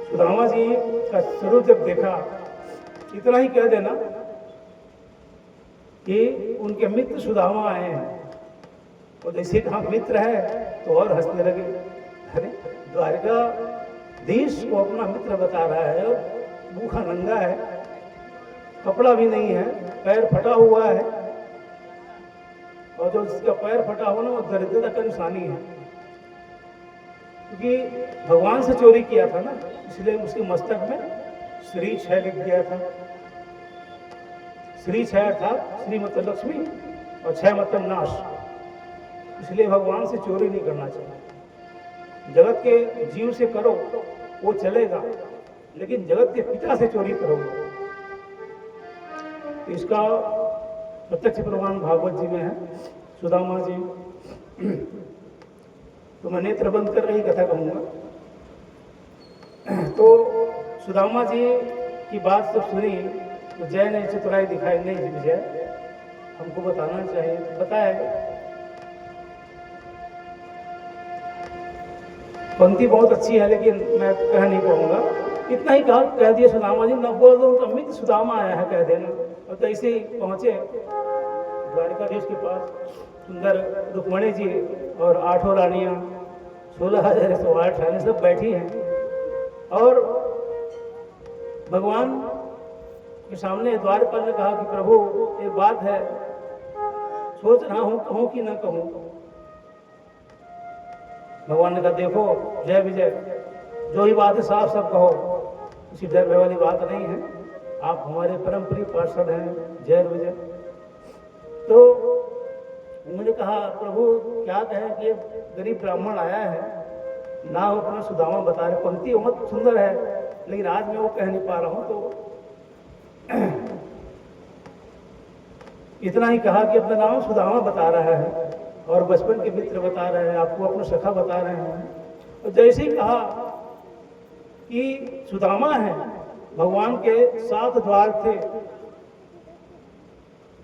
सुदामा जी का स्वरूप जब देखा, इतना ही कह देना कि उनके मित्र सुदामा आए हैं। और जैसे कहा मित्र है तो और हंसने लगे। अरे द्वारकाधीश को अपना मित्र बता रहा है, और भूखा नंगा है, कपड़ा भी नहीं है, पैर फटा हुआ है। और जो जिसका पैर फटा हो ना, वो दरिद्रता का निशानी है, क्योंकि भगवान से चोरी किया था ना, इसलिए उसके मस्तक में श्री 6 लिख दिया था। श्री 6 अर्थात श्री मतलब लक्ष्मी और 6 मतलब नाश। इसलिए भगवान से चोरी नहीं करना चाहिए। जगत के जीव से करो वो चलेगा, लेकिन जगत के पिता से चोरी करोगे। तो इसका प्रत्यक्ष प्रमाण भागवत जी में है। सुदामा जी, तो मैं नेत्र बंद कर रही कथा कहूंगा। तो सुदामा जी की बात जब सुनी तो जय ने चतुराई दिखाई, नहीं विजय हमको बताना चाहिए। बताए पंक्ति बहुत अच्छी है, लेकिन मैं कह नहीं पाऊंगा। इतना ही कह दिया सुदामा जी, न बोल दो उनका मित्र सुदामा आया है कह देना। और तैसे ही पहुंचे द्वारिकाधीश के पास। सुंदर रुक्मणी जी और 8 रानियां 16,108 रानी सब बैठी हैं और भगवान के सामने द्वारपाल ने कहा कि प्रभु एक बात है, सोच रहा हूं कहूं कि ना कहूं। भगवान ने कहा देखो जय विजय, जो ही बात है साफ साफ कहो, किसी डर वाली बात नहीं है, आप हमारे परम प्रिय पार्षद हैं, जय विजय। तो उन्होंने कहा प्रभु क्या कहें कि गरीब ब्राह्मण आया है ना, वो अपना सुदामा बता रहे, पंक्ति बहुत सुंदर है लेकिन आज मैं वो कह नहीं पा रहा हूं। तो इतना ही कहा कि अपना नाम सुदामा बता रहा है और बचपन के मित्र बता रहे हैं, आपको अपना सखा बता रहे हैं। और जैसे ही कहा कि सुदामा है, भगवान के 7 द्वार थे,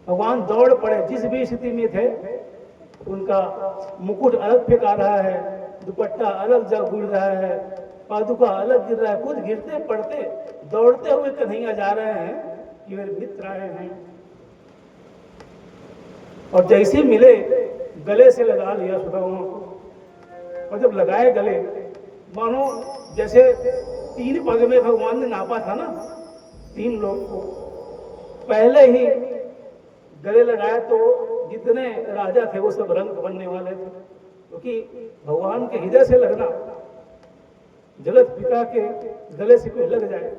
भगवान दौड़ पड़े, जिस भी स्थिति में थे उनका मुकुट अलग फेंका रहा है, दुपट्टा अलग जग गिर रहा है, पादुका अलग गिर रहा है, खुद गिरते पड़ते दौड़ते हुए कन्हैया जा रहे हैं कि मेरे मित्र आए हैं। और जैसे मिले गले से लगा लिया सुदामा को, और जब लगाए गले मानो जैसे 3 पग में भगवान ने नापा था ना 3 लोग को, पहले ही गले लगाए तो जितने राजा थे वो सब रंग बनने वाले थे, क्योंकि भगवान के हृदय से लगना, जगत पिता के गले से कोई लग जाए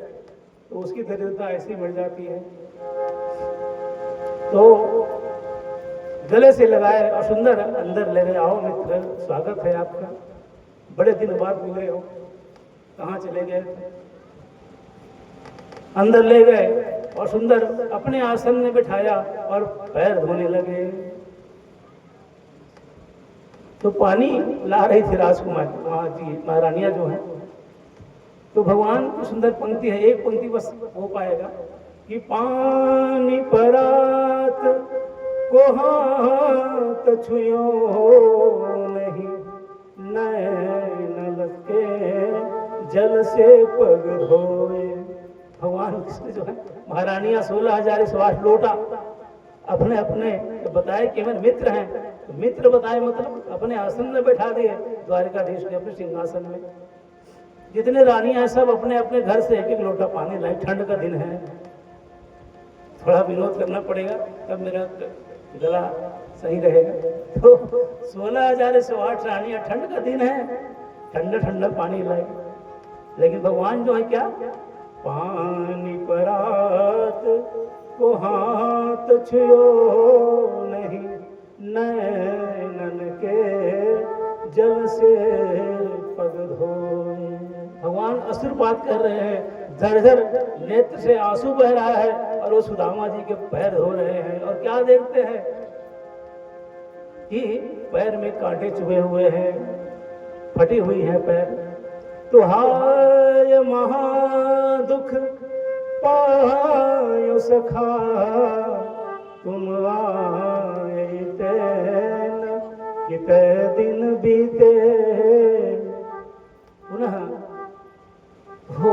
तो उसकी दरिद्रता ऐसी बढ़ जाती है। तो गले से लगाए और सुंदर अंदर ले गए, आओ मित्र स्वागत है आपका, बड़े दिन बाद मिले हो, कहाँ चले गए। अंदर ले गए और सुंदर अपने आसन में बिठाया और पैर धोने लगे। तो पानी ला रही थी राजकुमार जी महारानियां जो है। तो भगवान की सुंदर पंक्ति है, एक पंक्ति बस हो पाएगा कि पानी परात को हाथ छुयो नहीं, नैन लगे जल से पग धोए। भगवान कृष्ण जो है महारानियां 16,108 लोटा अपने अपने बताए कि मेरे मित्र हैं, तो मित्र बताए मतलब अपने आसन में बैठा दिए द्वारिकाधीश ने अपने सिंहासन में। जितने रानियां हैं सब अपने अपने घर से 1-1 लोटा पानी लाई, ठंड का दिन है, थोड़ा विनोद करना पड़ेगा तब मेरा गला सही रहेगा। तो 16,108 रानियां, ठंड का दिन है, ठंडा ठंडा पानी लाई। लेकिन भगवान जो है क्या, पानी परात को हाथ छुयो नहीं, नैनन के जल से पग धोए। भगवान अश्रुपात कर रहे हैं, झरझर नेत्र से आंसू बह रहा है और वो सुदामा जी के पैर धो रहे हैं। और क्या देखते हैं कि पैर में कांटे चुभे हुए हैं, फटी हुई है पैर। तो हाय महादुख पायो सखा, तुम आए तेन कितने दिन बीते। पुनः वो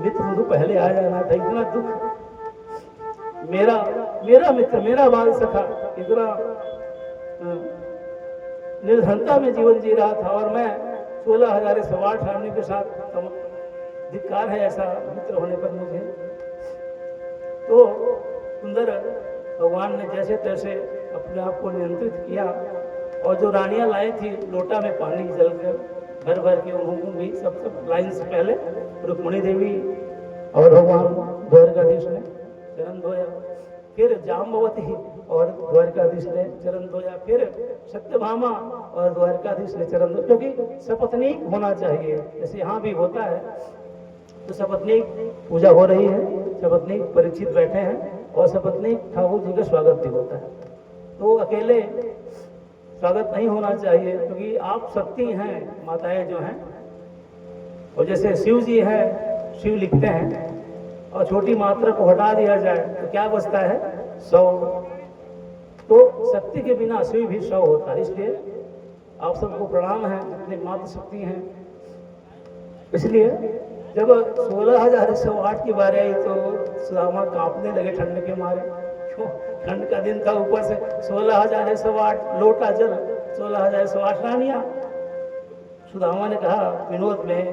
मित्र मुझे पहले आ जाना था, इतना दुख, मेरा मित्र, मेरा बाल सखा इतना निर्धनता में जीवन जी रहा था और मैं 16,108 रानी के साथ धिक्कार है ऐसा मित्र होने पर मुझे। तो सुंदर भगवान ने जैसे तैसे अपने आप को नियंत्रित किया और जो रानियां लाई थी लोटा में पानी जल कर भर भर के उन्होंने भी सब लाइन से पहले रुक्मणी देवी और भगवान द्वारकाधीश ने चरण धोया, फिर जाम्बवती और द्वारकाधीश ने चरण धोया, फिर सत्यभामा और द्वारकाधीश ने चरण धोया, क्योंकि सपत्नीक होना चाहिए जैसे यहाँ भी होता है। तो सपत्नीक पूजा हो रही है, सपत्नीक परीक्षित बैठे हैं और सपत्नीक ठाकुर जी का स्वागत भी होता है। तो अकेले स्वागत नहीं होना चाहिए, क्योंकि आप शक्ति हैं माताएं जो हैं, और जैसे शिव जी हैं, शिव लिखते हैं और छोटी मात्रा को हटा दिया जाए तो क्या बचता है 100। तो शक्ति के बिना शिव भी 100 होता है। इसलिए आप सबको प्रणाम है जितने मात्र शक्ति हैं। इसलिए जब 16,108 की बारी आई तो सुदामा कांपने लगे ठंड के मारे। क्यों? ठंड का दिन था, ऊपर से 16,108 लोटा जल, 16,108 रानियां। सुदामा ने कहा विनोद में,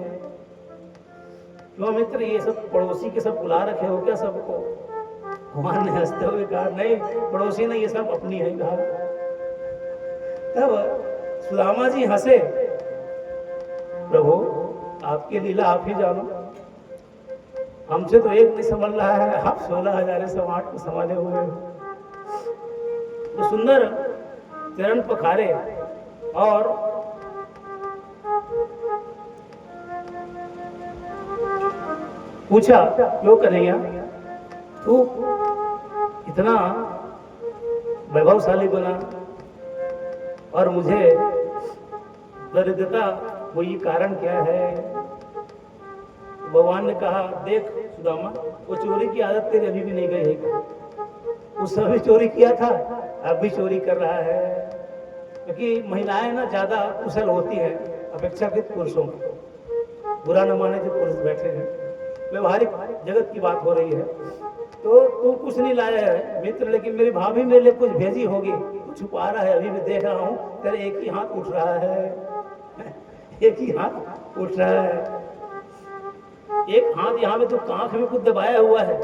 क्यों मित्र ये सब पड़ोसी के सब बुला रखे हो क्या सबको? भगवान ने हंसते हुए कहा नहीं पड़ोसी नहीं, ये सब अपनी है। कहा तब सुदामा जी हंसे, प्रभु आपकी लीला आप ही जानो, हमसे तो एक नहीं संभल रहा है, आप 16,108 को संभाले हुए हो। तो सुंदर चरण पखारे और पूछा क्यों कन्हैया तू इतना वैभवशाली बना और मुझे दरिद्रता वही कारण क्या है? भगवान ने कहा देख सुदामा, वो चोरी की आदत तेरी अभी भी नहीं गई है क्या? उस समय चोरी किया था, अब भी चोरी कर रहा है। क्योंकि महिलाएं ना ज्यादा कुशल होती है अपेक्षाकृत पुरुषों की। बुरा न माने जो पुरुष बैठे हैं, व्यवहारिक जगत की बात हो रही है। तो तू कुछ नहीं लाया है मित्र, लेकिन मेरी भाभी मेरे लिए कुछ भेजी होगी, तू छुपा रहा है, अभी मैं देख रहा हूँ तेरे एक ही हाथ उठ रहा है, एक ही हाथ उठ रहा है। एक हाथ यहाँ में तो कांख में कुछ दबाया हुआ है,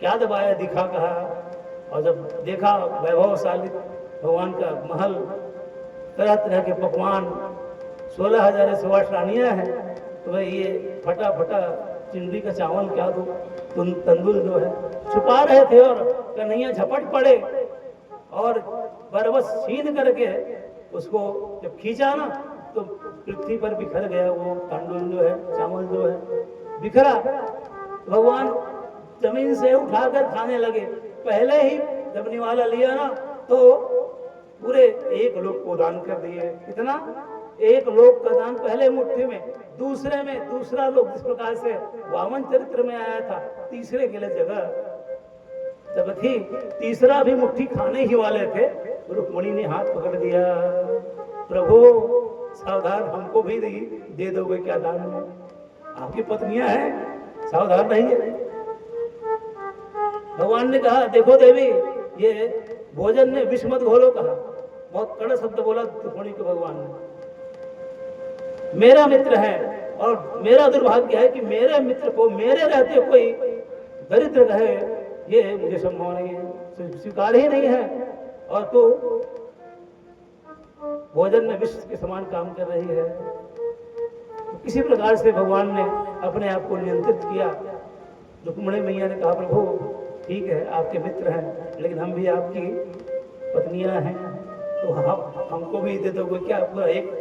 क्या दबाया दिखा कहा। और जब देखा वैभवशाली भगवान का महल, तरह तरह के पकवान, 16,108 रानियां हैं, तो भाई ये फटा फटा चिंडी का चावल क्या दो, तंदुल जो है छुपा रहे थे। और कन्हैया झपट पड़े और बरबस छीन करके उसको जब खींचा ना तो पृथ्वी पर बिखर गया वो तंदुल जो है, चावल जो है बिखरा। भगवान जमीन से उठाकर खाने लगे। पहले ही जब निवाला लिया ना तो पूरे एक लोक को दान कर दिए। कितना? एक लोक का दान पहले मुट्ठी में, दूसरे में दूसरा लोक, जिस प्रकार से वामन चरित्र में आया था, तीसरे के लिए जगह जब थी, तीसरा भी मुट्ठी खाने ही वाले थे, रुक्मणी ने हाथ पकड़ दिया, प्रभु सावधान, हमको भी दे दोगे क्या दान में? आपकी पत्नियां हैं, सावधान रहिए। भगवान ने कहा देखो देवी, ये भोजन में विष मत घोलो कहा। बहुत कड़ा शब्द बोला रुक्मणी को भगवान ने। मेरा मित्र है और मेरा दुर्भाग्य है कि मेरे मित्र को मेरे रहते कोई दरिद्र रहे, ये मुझे संभव नहीं है, स्वीकार ही नहीं है। और तो भोजन में विष के समान काम कर रही है। तो किसी प्रकार से भगवान ने अपने आप को नियंत्रित किया। रुक्मिणी मैया ने कहा प्रभु ठीक है आपके मित्र हैं, लेकिन हम भी आपकी पत्नियां हैं, तो आप हमको भी दे दोगे क्या? पूरा एक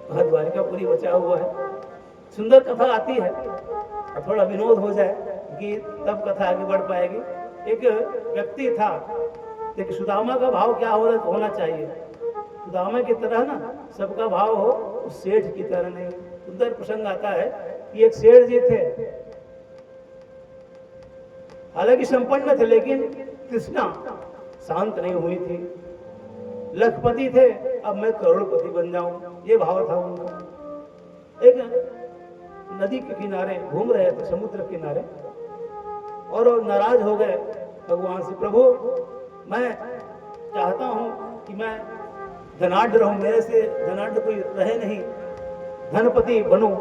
द्वारिका पूरी बचा हुआ है। सुंदर कथा आती है और थोड़ा विनोद हो जाए कि तब कथा आगे बढ़ पाएगी। एक व्यक्ति था, एक सुदामा का भाव क्या होना चाहिए? सुदामा की तरह ना सबका भाव हो, उस सेठ की तरह नहीं। सुंदर प्रसंग आता है कि एक सेठ जी थे, हालांकि संपन्न थे, लेकिन तृष्णा शांत नहीं हुई थी। लखपति थे, अब मैं करोड़पति बन जाऊं, ये भाव था उनका। एक नदी के किनारे घूम रहे थे, समुद्र किनारे, और नाराज हो गए भगवान से, प्रभु मैं चाहता हूं कि मैं धनाढ़ रहूं, मेरे से धनाढ़ कोई रहे नहीं, धनपति बनूं,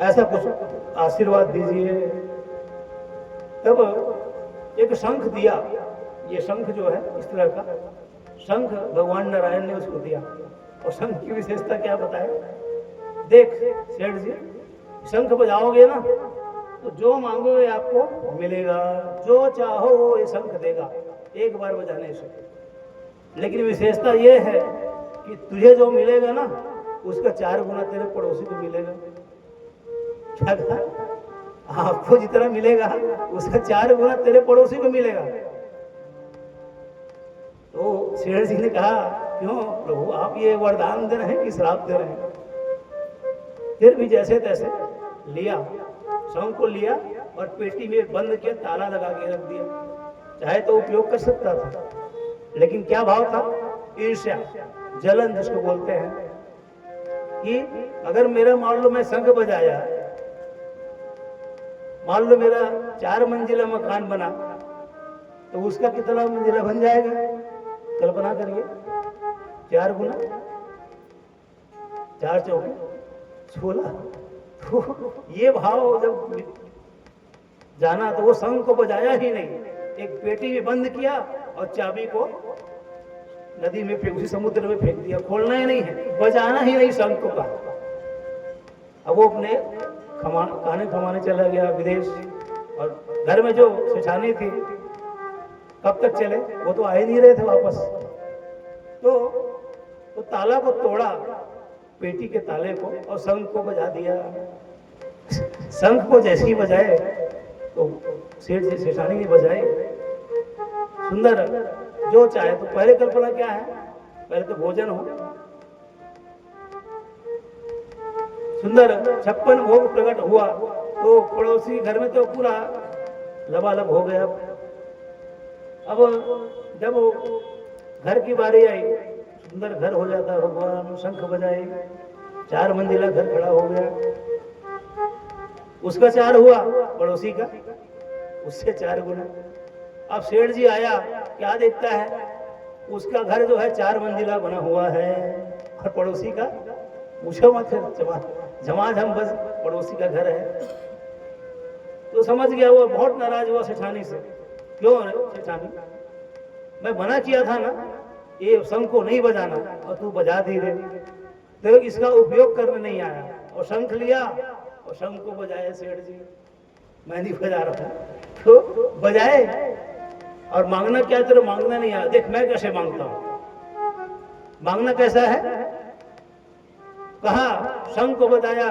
ऐसा कुछ आशीर्वाद दीजिए। तब एक शंख दिया, ये शंख जो है इस तरह का शंख भगवान नारायण ने उसको दिया। और शंख की विशेषता क्या बताए? देख सेठ जी, शंख बजाओगे ना तो जो मांगोगे आपको मिलेगा, जो चाहो वो ये शंख देगा एक बार बजाने से। लेकिन विशेषता ये है कि तुझे जो मिलेगा ना उसका 4 गुना तेरे पड़ोसी को मिलेगा। क्या कहा? आपको जितना मिलेगा उसका 4 गुना तेरे पड़ोसी को मिलेगा। तो सेठ जी ने कहा क्यों प्रभु आप ये वरदान दे रहे हैं कि श्राप दे रहे हैं? फिर भी जैसे तैसे लिया, शंख को लिया और पेटी में बंद किया, ताला लगा के रख दिया। चाहे तो उपयोग कर सकता था, लेकिन क्या भाव था? ईर्ष्या, जलन जिसको बोलते हैं, कि अगर मेरा मान लो मैं शंख बजाया मान लो मेरा 4 मंजिला मकान बना, तो उसका कितना मंजिला बन जाएगा? कल्पना करिए, 4 गुना 4 चौके 16। तो ये भाव जब जाना तो वो शंख को बजाया ही नहीं, एक पेटी में बंद किया और चाबी को नदी में फेंक, उसी समुद्र में फेंक दिया। खोलना ही नहीं है, बजाना ही नहीं शंख को कहा। अब वो अपने खाने कमाने चला गया विदेश, और घर में जो सेठानी थी कब तक चले, वो तो आ ही नहीं रहे थे वापस। तो ताला को तोड़ा, पेटी के ताले को, और शंख को बजा दिया। शंख को जैसे ही बजाए तो सेठ जी सेठानी ने बजाए, सुंदर जो चाहे। तो पहले कल्पना क्या है, पहले तो भोजन हो, सुंदर 56 भोग प्रकट हुआ। तो पड़ोसी घर में तो पूरा लबालब हो गया। अब जब घर की बारी आई, सुंदर घर हो जाता, भगवान शंख बजाए, 4 मंजिला घर खड़ा हो गया। उसका 4 हुआ, पड़ोसी का उससे 4 गुना। अब सेठ जी आया, क्या देखता है, उसका घर जो है 4 मंजिला बना हुआ है, और पड़ोसी का पूछो मत, झमाझम बस पड़ोसी का घर है। तो समझ गया, वो बहुत नाराज हुआ सेठानी से। क्यों सेठानी, मैं मना किया था ना ये शंख को नहीं बजाना, और तू बजा दी रे। तो इसका उपयोग करने नहीं आया, और शंख लिया और शंख को बजाए सेठ जी। मैं नहीं बजा रहा, तो बजाए। और मांगना क्या, तेरे मांगना नहीं आया, देख मैं कैसे मांगता हूं। मांगना कैसा है, कहा शंख को बजाया,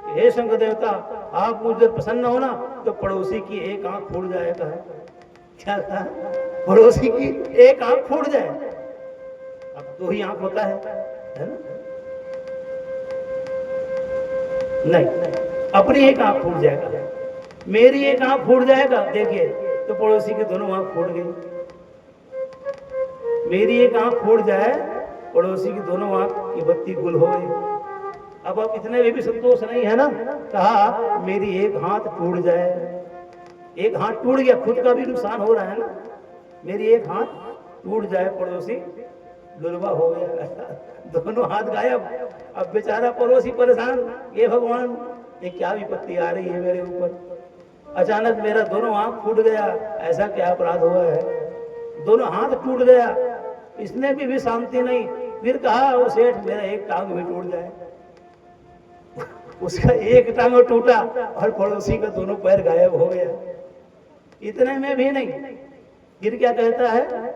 हे शंख देवता, आप मुझ पर प्रसन्न हो ना, तो पड़ोसी की एक आंख फूट जाएगा। क्या कहा, पड़ोसी की एक आंख फूट जाए। अब 2 ही आंख होता है ना? नहीं, अपनी एक आंख फूट जाएगा, मेरी एक आंख फूट जाएगा। देखिए, तो पड़ोसी के दोनों आंख फूट गई। मेरी एक आंख फूट जाए, पड़ोसी की दोनों आंख की बत्ती गुल हो गई। अब आप इतने में भी संतोष नहीं है ना, कहा मेरी एक हाथ टूट जाए। एक हाथ टूट गया, खुद का भी नुकसान हो रहा है ना। मेरी एक हाथ टूट जाए, पड़ोसी लुलवा हो गया, दोनों हाथ गायब। अब बेचारा पड़ोसी परेशान, ये भगवान ये क्या विपत्ति आ रही है मेरे ऊपर। अचानक मेरा दोनों आंख फूट गया, ऐसा क्या अपराध हुआ है, दोनों हाथ टूट गया। इसने भी शांति नहीं, फिर कहा वो सेठ मेरा एक टांग भी टूट जाए। उसका एक टांग टूटा और पड़ोसी का दोनों पैर गायब हो गया। इतने में भी नहीं, फिर क्या कहता है,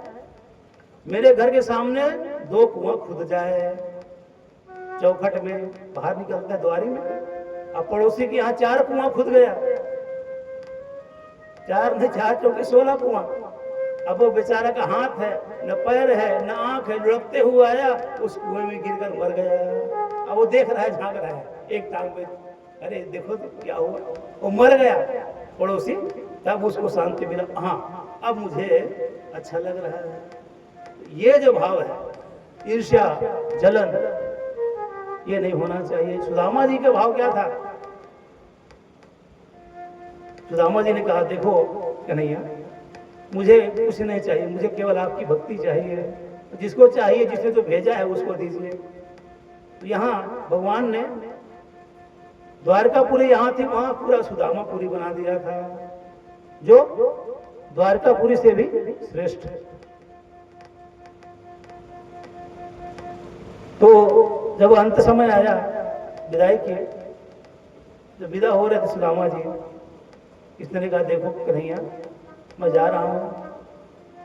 मेरे घर के सामने 2 कुआं खुद जाए, चौखट में बाहर निकलता है द्वारी में। अब पड़ोसी के यहाँ 4 कुआं खुद गया, 4 ने 4 चौके 16 कुआं। अब वो बेचारा का हाथ है न पैर है न आंख है, लुढ़कते हुए आया, उस कुएं में गिरकर मर गया। अब वो देख रहा है, झांक रहा है एक टांग में, अरे देखो तो क्या हुआ, वो मर गया पड़ोसी। तब उसको शांति मिला, हाँ अब मुझे अच्छा लग रहा है। ये जो भाव है, ईर्ष्या जलन, ये नहीं होना चाहिए। सुदामा जी का भाव क्या था, सुदामा जी ने कहा देखो कन्हैया, मुझे कुछ नहीं चाहिए, मुझे केवल आपकी भक्ति चाहिए। जिसको चाहिए, जिसने तो भेजा है उसको दीजिए। तो यहाँ भगवान ने द्वारकापुरी यहाँ थी, वहां पूरा सुदामापुरी बना दिया था, जो द्वारकापुरी से भी श्रेष्ठ है। तो जब अंत समय आया विदाई की, जब विदा हो रहे थे सुदामा जी, इसने कहा देखो कन्हैया मैं जा रहा हूँ।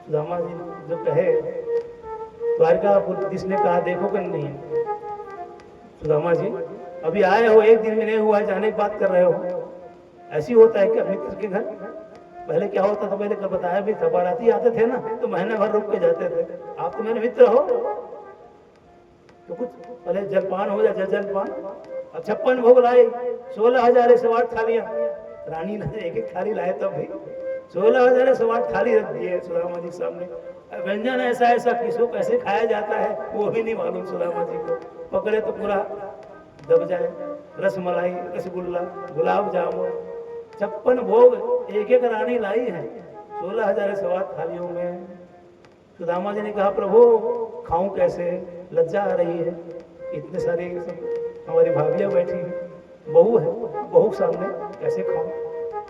सुदामा जी जो कहे, द्वारकापुर जिसने कहा देखो कन्हैया, सुदामा जी अभी आए हो, 1 दिन में नहीं हुआ, जाने की बात कर रहे हो। ऐसी होता है क्या मित्र के घर? पहले क्या होता था, पहले कब बताया भी था, बाराती आते थे ना तो महीने भर रुक के जाते थे। आप तो मेरे मित्र हो, तो कुछ पहले जलपान हो जाए, जलपान। अब 56 भोग लाए, 16,000 थालियां, रानी ने एक थाली लाए, तब भी 16,000 थाली रख दिए सुदामा जी सामने। व्यंजन ऐसा ऐसा किसको कैसे खाया जाता है वो भी नहीं मालूम सुदामा जी को। पकड़े तो पूरा दब जाए, रसमलाई, रसगुल्ला, गुलाब जामुन, 56 भोग एक एक रानी लाई है, 16,000 सवा थालियों में। सुदामा जी ने कहा प्रभु खाऊं कैसे, लज्जा आ रही है, इतने सारे हमारी भाभियां बैठी हैं, बहू है, बहू सामने कैसे खाऊं।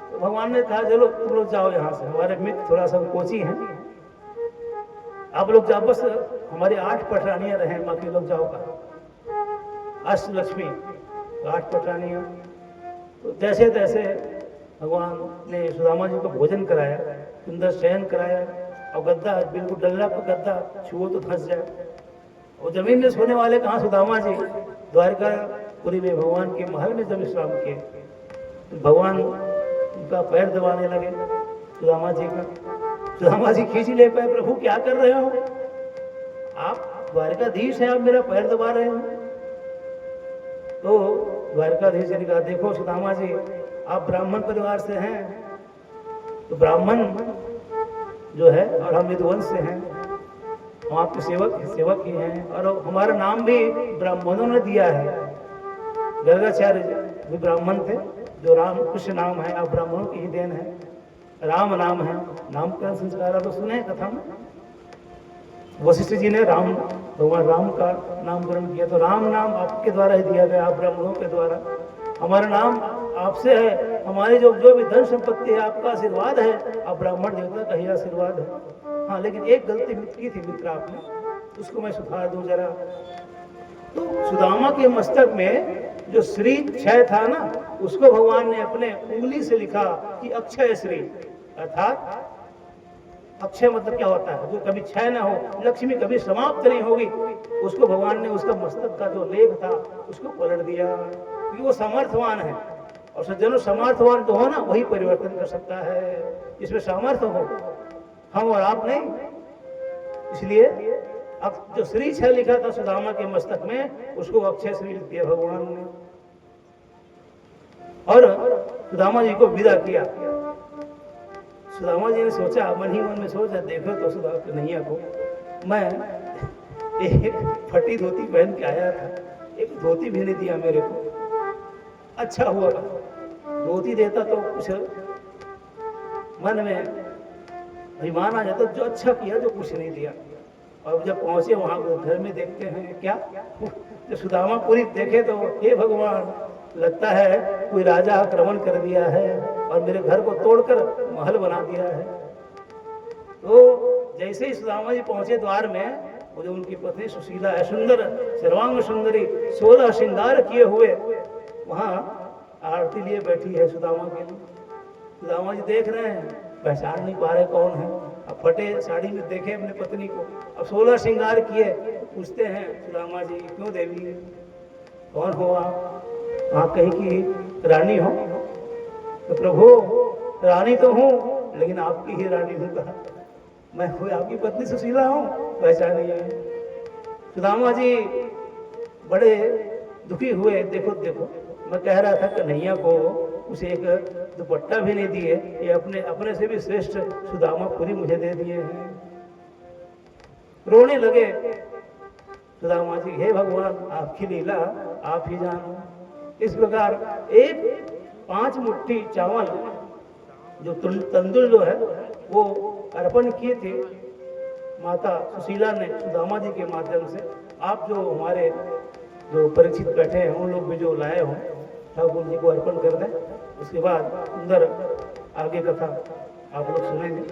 तो भगवान ने कहा चलो तुम लोग जाओ यहाँ से, हमारे मित्र थोड़ा सा कोची हैं, आप लोग जाओ, बस हमारी 8 पटरानियां रहे, बाकी लोग जाओ कहा। अष्टलक्ष्मी 8 पटरानियां। तो जैसे तैसे भगवान ने सुदामा जी को भोजन कराया, सुंदर शयन कराया, और गद्दा बिल्कुल डल्ला पर गद्दा छुओ तो फंस जाए। और जमीन में सोने वाले कहाँ सुदामा जी, द्वारकापुरी में भगवान के महल में जब विश्राम किए तो भगवान उनका पैर दबाने लगे सुदामा जी का। सुदामा जी खींच ले पाए, प्रभु क्या कर रहे हो आप, द्वारकाधीश है, आप मेरा पैर दबा रहे हो। तो द्वारकाधीश जी ने कहा देखो सुदामा जी आप ब्राह्मण परिवार से हैं, तो ब्राह्मण जो है और हम विद्वंस से हैं, हम आपके सेवक ही हैं, और हमारा नाम भी ब्राह्मणों ने दिया है। गर्गाचार्य भी ब्राह्मण थे, जो राम कृष्ण नाम है, आप ब्राह्मणों की ही देन है, राम नाम है, नामकरण संस्कार आप सुने कथा में। वशिष्ठ जी ने भगवान राम का नामकरण किया, तो राम नाम आपके द्वारा ही दिया गया, आप ब्राह्मणों के द्वारा। हमारा नाम आपसे है, हमारी जो भी धन संपत्ति है आपका आशीर्वाद है, आप ब्राह्मण देवता का ही आशीर्वाद है। हाँ लेकिन एक गलती की थी मित्र आपने, उसको मैं सुधार दूं जरा। तो सुदामा के मस्तक में जो श्री क्षय था ना, उसको भगवान ने अपने उंगली से लिखा कि अक्षय श्री, अर्थात अक्षय मतलब क्या होता है, जो कभी क्षय ना हो, लक्ष्मी कभी समाप्त नहीं होगी। उसको भगवान ने उसका मस्तक का जो लेख था उसको पलट दिया, क्योंकि वो समर्थवान है, और सज्जनों समर्थवान तो हो ना वही परिवर्तन कर सकता है, इसमें सामर्थ्य हो, हम और आप नहीं। इसलिए अब जो श्री क्षय लिखा था सुदामा के मस्तक में, उसको अक्षय श्री लिख दिया भगवान ने, और सुदामा जी को विदा किया। सुदामा जी ने सोचा, मन ही मन में सोचा, देखो तो सुदामा कन्हैया को मैं एक फटी धोती पहन के आया था, एक धोती भी नहीं दिया मेरे को, अच्छा हुआ धोती देता तो कुछ मन में अभिमान आ जाता, जो अच्छा किया जो कुछ नहीं दिया। और जब पहुंचे वहां घर में देखते हैं क्या, जब सुदामापुरी देखे तो हे भगवान, लगता है कोई राजा आक्रमण कर दिया है और मेरे घर को तोड़कर महल बना दिया है। तो जैसे ही सुदामा जी पहुंचे द्वार में, वो जो उनकी पत्नी सुशीला है, सुंदर सर्वांग सुंदरी, 16 श्रृंगार किए हुए वहां आरती लिए बैठी है सुदामा के लिए। सुदामा जी देख रहे हैं, पहचान नहीं पा रहे कौन है। अब फटे साड़ी में देखे अपने पत्नी को, अब 16 श्रृंगार किए, पूछते हैं सुदामा जी क्यों देवी, कौन हो आप कहीं की रानी हो? तो प्रभु रानी तो हूँ, लेकिन आपकी ही रानी हूँ कहा, मैं आपकी पत्नी सुशीला हूँ, पहचानिए। सुदामा जी बड़े दुखी हुए, देखो देखो मैं कह रहा था कन्हैया को उसे एक दुपट्टा भी नहीं दिए, ये अपने से भी श्रेष्ठ सुदामापुरी मुझे दे दिए हैं। रोने लगे सुदामा जी, हे भगवान आपकी लीला आप ही जानो। इस प्रकार 5 मुट्ठी चावल जो तंदुल जो है वो अर्पण किए थे माता सुशीला ने सुदामा जी के माध्यम से। आप जो हमारे जो परीक्षित बैठे हैं उन लोग भी जो लाए हों, ठाकुर जी को अर्पण कर दें। उसके बाद सुंदर आगे कथा आप लोग सुनेंगे।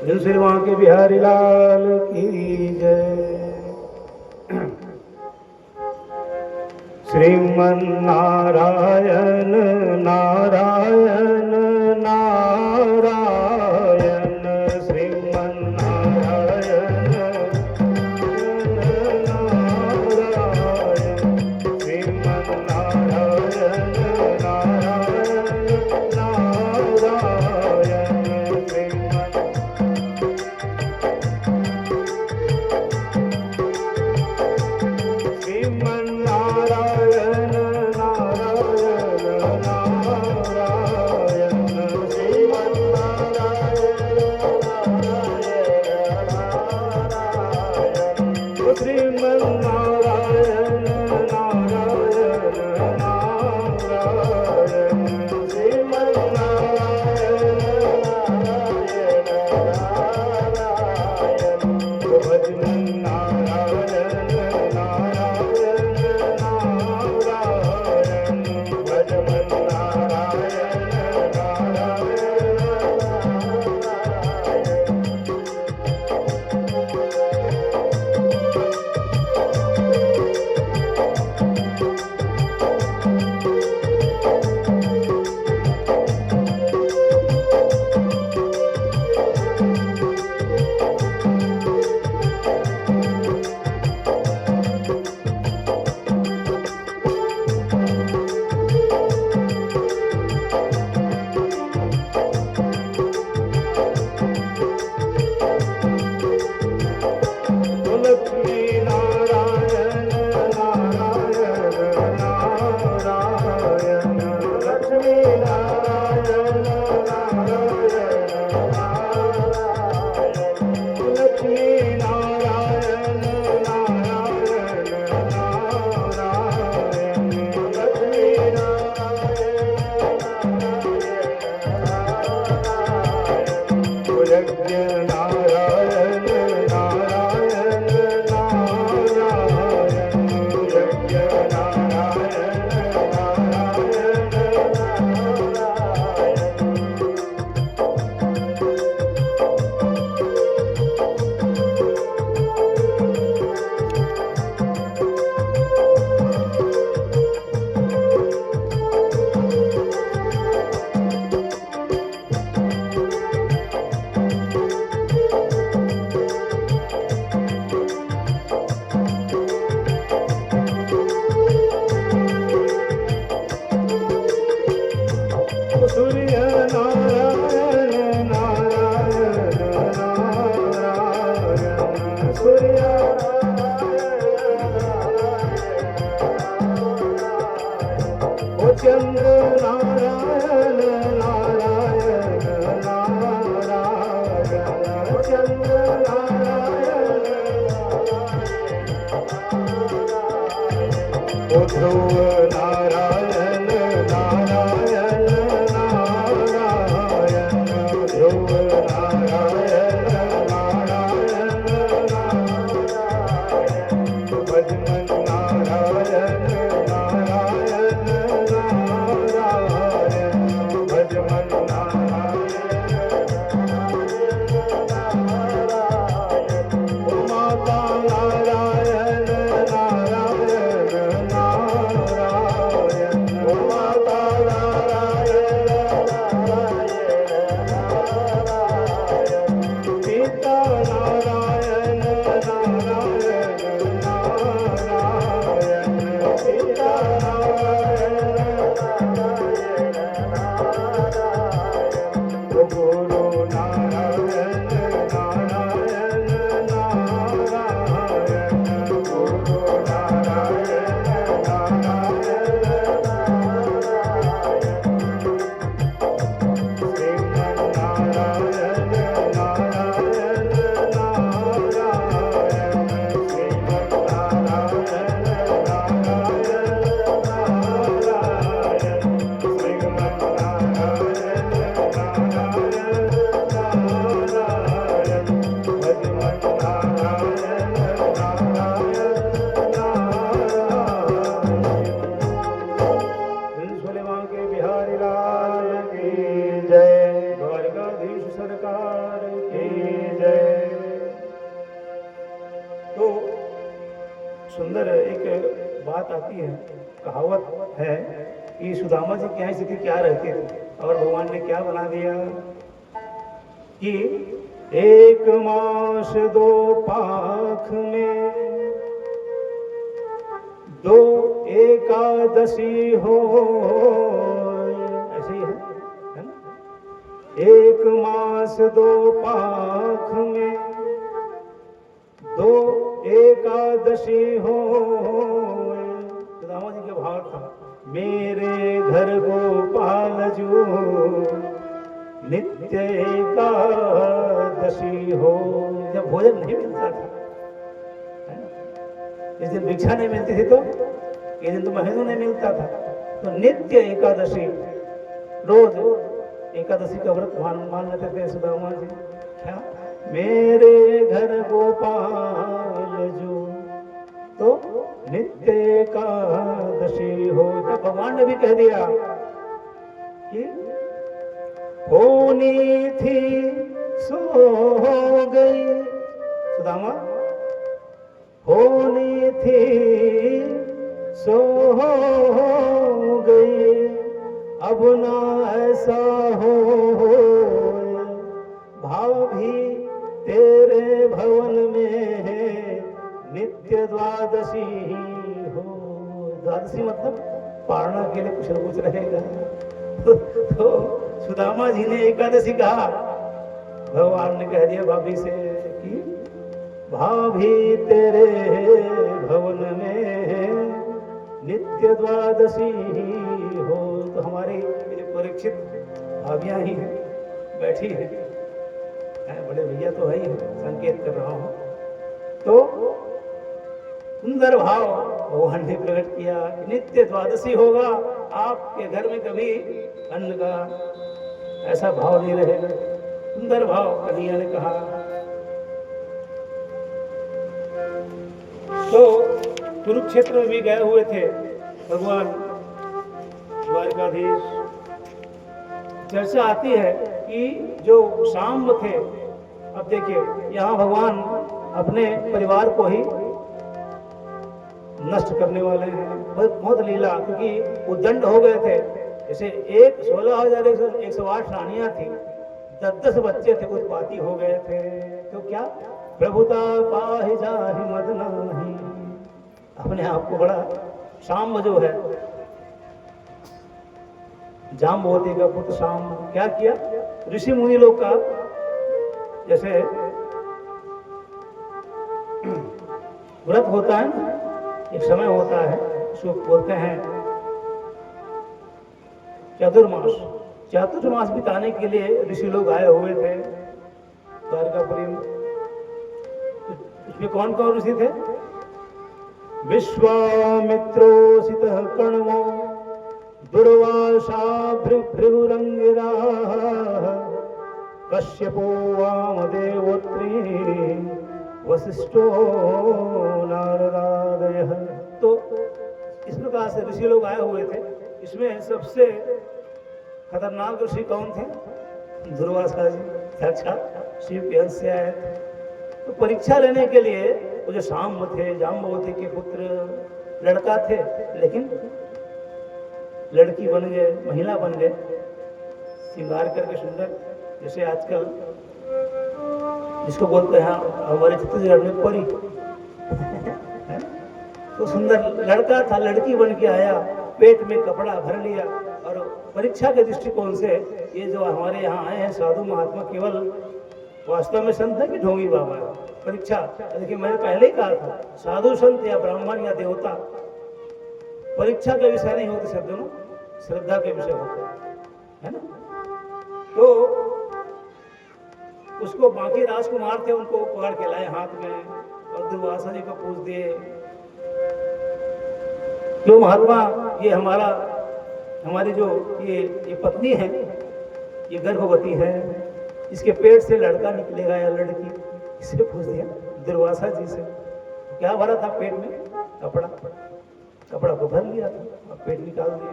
दिल श्री वहां के बिहारी लाल की जय। श्रीमन नारायण नारायण नारायण, श्रीमन नारायण नारायण, श्रीमन नारायण नारायण नारायण, श्रीमन नारायण नारायण नारायण, श्रीमन यज्ञ नारायण नारायण नारायण यज्ञ नारायण नारायण सूर्य नारायण नारायण नारायण सूर्य ओ चंद्र नारायण नारायण नारायण ओ चंद्र नारायण ओ ध्रुव नारायण नारायण नारायण ध्रुव नारायण नारायण नारायण भजमन नारायण नारायण नारायण भजमन नारायण माता नारायण नारायण नारायण माता नारायण नारायण पिता नारायण नारायण नारायण पिता नारायण नारायण गुरु नारायण नारायण नारायण गुरु नारायण नारायण श्रीमन नारायण नारायण नारायण श्रीमन नारायण नारायण नारायण श्रीमन नारायण नारायण नारायण भजमन नारायण नारायण सुलेमान के बिहारी लाल की जय द्वारकाधीश सरकार की जय। तो सुंदर एक बात आती है, कहावत है कि सुदामा जी क्या स्थिति क्या रहती थी और भगवान ने क्या बना दिया कि एक मास दो पाख में दो एकादशी हो, ऐसे ही है ना? एक मास दो पाख में दो एकादशी हो। सुदामा जी के भाव था, मेरे घर गोपाल जो नित्य एकादशी हो। जब भोजन नहीं मिलता था, इस दिन भिक्षा नहीं मिलती थी, तो ये दिन तो महीनों नहीं मिलता था, तो नित्य एकादशी, रोज एकादशी का व्रत मान लेते थे सुदामा जी। क्या मेरे घर गोपाल जो तो नित्य एकादशी हो। तब भगवान ने भी कह दिया कि होनी थी सो हो गई। सुदामा होनी थी सो हो गई, अब ना ऐसा हो। भाव भी तेरे भवन में है, नित्य द्वादशी हो। द्वादशी मतलब पारना के लिए कुछ न कुछ रहेगा। तो सुदामा जी ने एकादशी कहा, भगवान ने कह दिया भाभी से कि भाभी तेरे भवन में नित्य द्वादशी हो। तो हमारी परीक्षित भाभियां ही हैं, बैठी है, बड़े भैया तो है ही, संकेत कर रहा हूं। तो सुंदर भाव भगवान ने प्रकट किया कि नित्य द्वादशी होगा, आपके घर में कभी अन्न का ऐसा भाव नहीं रहेगा। सुंदर भाव कन्हैया ने कहा। तो कुरुक्षेत्र में भी गए हुए थे भगवान द्वारकाधीश। चर्चा आती है कि जो शाम थे, अब देखिए यहाँ भगवान अपने परिवार को ही नष्ट करने वाले हैं। बहुत लीला, क्योंकि उद्दंड हो गए थे। जैसे 16,108 रानियां थी, 10-10 बच्चे थे, उत्पाती हो गए थे। तो क्या प्रभुता पाहि जाहि मद नाही, अपने आप को बड़ा शाम जो है, जाम्बवती का पुत्र शाम क्या किया, ऋषि मुनि लोग का जैसे व्रत होता है ना, एक समय होता है, उसको बोलते हैं चतुर्मास। चतुर्मास बिताने के लिए ऋषि लोग आए हुए थे द्वारकापुरी में। इसमें कौन कौन ऋषि थे? विश्वामित्रोसितः कर्णमो, दुर्वासा भृगुरंगिराः, कश्यपो वामदेवोत्री, वशिष्ठो नारदादयः। तो इस प्रकार से ऋषि लोग आए हुए थे। इसमें सबसे खतरनाक ऋषि कौन थे? दुर्वासा जी, साक्षात शिव के अंश से आए थे। तो परीक्षा लेने के लिए वो जो शाम थे, जाम्बवती के पुत्र लड़का थे, लेकिन लड़की बन गए, महिला बन गए, श्रृंगार करके सुंदर, जैसे आजकल जिसको बोलते हैं हमारे छत्तीसगढ़ में परी। तो सुंदर लड़का था, लड़की बन के आया, पेट में कपड़ा भर लिया। और परीक्षा के दृष्टिकोण से ये जो हमारे यहाँ आए हैं साधु महात्मा, केवल वास्तव में संत है कि ढोंगी बाबा है? परीक्षा, देखिए मैंने पहले ही कहा था, साधु संत या ब्राह्मण या देवता परीक्षा के विषय नहीं होते, सब दोनों श्रद्धा के विषय होते है ना। तो उसको बाकी राजकुमार थे, उनको पकड़ के लाए हाथ में और दुर्वासा जी को पूछ दिए, जो महात्मा ये हमारी जो ये पत्नी है, ये गर्भवती है, इसके पेट से लड़का निकलेगा या लड़की? इससे पूछ दिया दुर्वासा जी से। क्या भरा था पेट में? कपड़ा को भर लिया था और पेट निकाल दिया।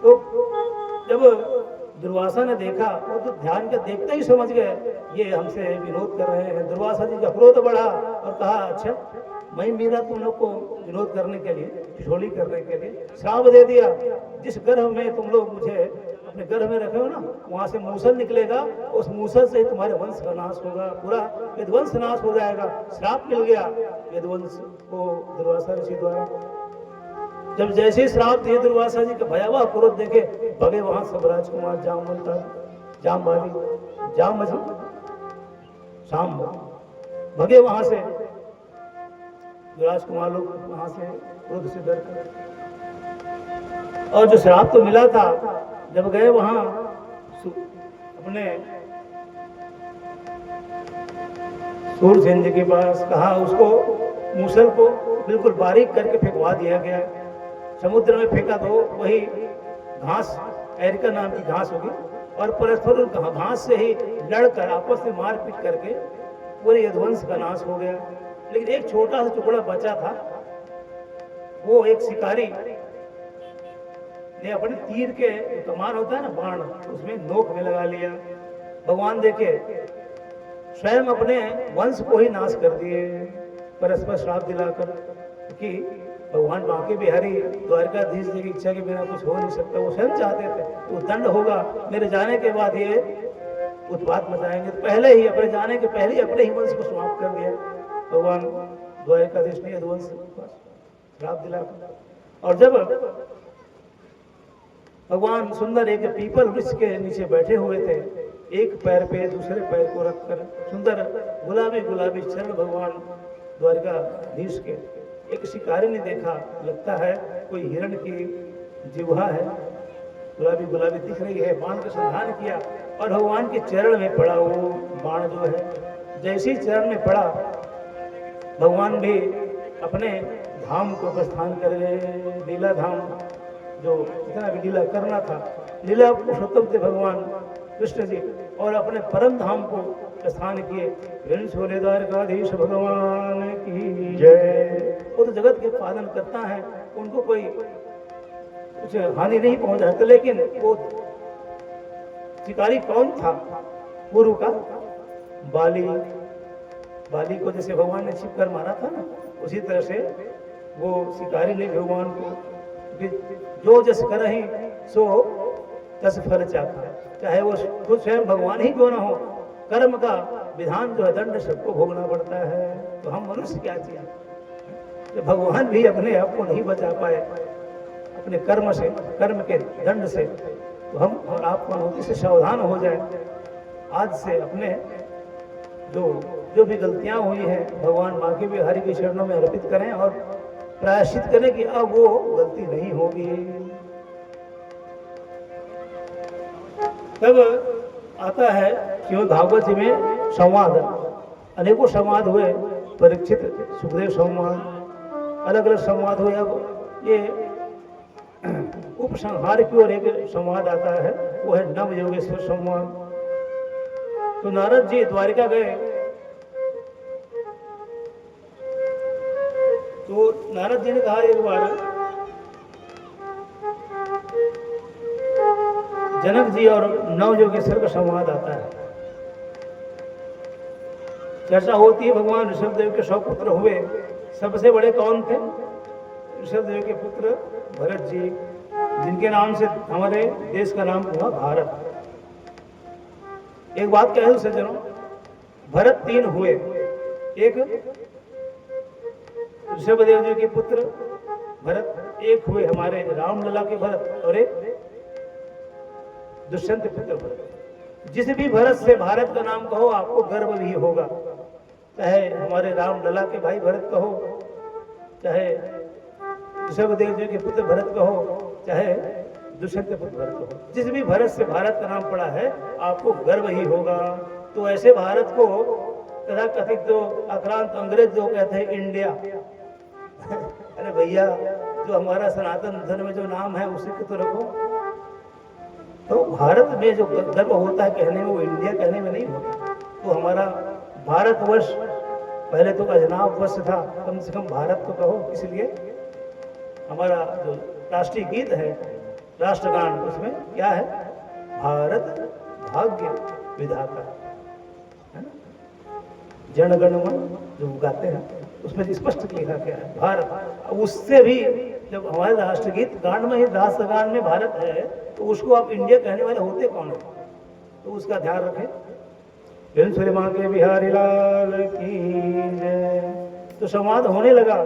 तो जब दुर्वासा ने देखा, वो तो ध्यान के देखते ही समझ गए ये हमसे विरोध कर रहे हैं। दुर्वासा जी का क्रोध बढ़ा और कहा, अच्छा मैं मेरा तुम लोग को विरोध करने के लिए, ठिठोली करने के लिए श्राप दे दिया। जिस गर्भ में तुम लोग मुझे अपने गर्भ में रखे हो ना, वहां से मूसल निकलेगा, उस मूसल से तुम्हारे वंश का नाश होगा, पूरा यदुवंश नाश हो जाएगा। श्राप मिल गया यदुवंश को दुर्वासा ऋषि द्वारा। जब जैसे ही श्राप दिए, दुर्वासा जी का भयावह क्रोध देखे भगे वहां सब राजकुमार, शाम भगे वहां से राजकुमार लोग, वहां से क्रोध से डर कर। और जो श्राप तो मिला था, जब गए वहां अपने सूरसेन जी के पास, कहा उसको मूसल को बिल्कुल बारीक करके फेंकवा दिया गया। समुद्र में फेंका तो वही घास, एरिका नाम की घास होगी, और परस्पर घास से ही लड़कर आपस में मारपीट करके पूरे यदुवंश का नाश हो गया। लेकिन एक छोटा सा टुकड़ा बचा था, वो एक शिकारी ने अपने तीर के कमान होता है ना, बाण, उसमें नोक में लगा लिया। भगवान देखे स्वयं अपने वंश को ही नाश कर दिए, परस्पर श्राप दिलाकर। कि भगवान बांके बिहारी द्वारकाधीश जी की इच्छा के बिना कुछ हो नहीं सकता। वो स्वयं चाहते थे वो दंड होगा, मेरे जाने के बाद ये उत्पात मचाएंगे। तो पहले ही, अपने जाने के पहले ही अपने ही वंश को समाप्त कर दिया भगवान द्वारकाधीश ने, यदुवंश श्राप दिलाकर। और जब भगवान सुंदर एक पीपल वृक्ष के नीचे बैठे हुए थे, एक पैर पे दूसरे पैर को रखकर, सुंदर गुलाबी गुलाबी चरण भगवान द्वारकाधीश के, एक शिकारी ने देखा, लगता है कोई हिरण की जिह्वा है, गुलाबी गुलाबी दिख रही है। बाण का संधान किया और भगवान के चरण में पड़ा वो बाण जो है। जैसे ही चरण में पड़ा, भगवान भी अपने धाम को प्रस्थान कर गए, लीला धाम, जो इतना भी लीला करना था। लीला पुरुषोत्तम थे भगवान कृष्ण जी। और अपने परम धाम को प्रस्थान किए। ऋण छोले द्वारकाधीश भगवान की जय। वो तो जगत के पालन करता है, उनको कोई कुछ हानि नहीं पहुंचाता। लेकिन वो शिकारी कौन था पूर्व का? बाली को जैसे भगवान ने छिप कर मारा था ना, उसी तरह से वो शिकारी ने भगवान को जो जस करहि सो तस फल चाखा। चाहे वो खुद स्वयं भगवान ही क्यों ना हो, कर्म का विधान जो है, दंड सबको भोगना पड़ता है। तो हम मनुष्य क्या चाहिए? भगवान भी अपने आप को नहीं बचा पाए अपने कर्म से, कर्म के दंड से, तो हम और आप मनोती से सावधान हो जाए। आज से अपने जो भी गलतियां हुई हैं भगवान माँ के बिहारी के चरणों में अर्पित करें और प्रायश्चित करें कि अब वो गलती नहीं होगी। तब आता है श्रीमद् भागवत जी में संवाद, अनेकों संवाद हुए, परीक्षित सुखदेव संवाद, अलग अलग संवाद हुए। अब ये उपसंहार की ओर एक संवाद आता है, वो है नव योगेश्वर संवाद। तो नारद जी द्वारिका गए, तो नारद जी ने कहा एक बार, जनक जी और नव योगेश्वर का संवाद आता है, चर्चा होती है। भगवान ऋषभदेव के 100 पुत्र हुए, सबसे बड़े कौन थे? ऋषभदेव के पुत्र भरत जी, जिनके नाम से हमारे देश का नाम हुआ भारत। एक बात कह दूं सज्जनों, भरत 3 हुए, एक ऋषभदेव जी के पुत्र भरत, एक हुए हमारे रामलला के भरत, और एक दुष्यंत पुत्र भरत। जिस भी भरत से भारत का नाम कहो आपको गर्व भी होगा, चाहे हमारे रामलला के भाई भरत कहो, चाहे ऋषभदेव जी के पुत्र भरत कहो, चाहे दुष्यंत पुत्र भरत कहो। जिस भी भरत से भारत का नाम पड़ा है आपको गर्व ही होगा। तो ऐसे भारत को तथा कथित जो आक्रांत अंग्रेज जो कहते हैं इंडिया, अरे भैया जो हमारा सनातन धर्म में जो नाम है उसी को तो रखो। तो भारत में जो गर्व होता है कहने में, वो इंडिया कहने में नहीं होता। तो हमारा भारतवर्ष पहले तो अजनाब वर्ष था, कम से कम भारत तो कहो। इसलिए हमारा जो राष्ट्रीय गीत है, राष्ट्रगान, उसमें क्या है? भारत भाग्य विधाता, है ना? जनगण मन जो गाते हैं उसमें स्पष्ट लिखा गया है भारत। उससे भी जब हमारे राष्ट्रगीत गान में ही, राष्ट्रगान में भारत है, तो उसको आप इंडिया कहने वाले होते कौन है? तो उसका ध्यान रखें। फिर सूर्य मां के बिहारी लाल की जय। तो संवाद होने लगा,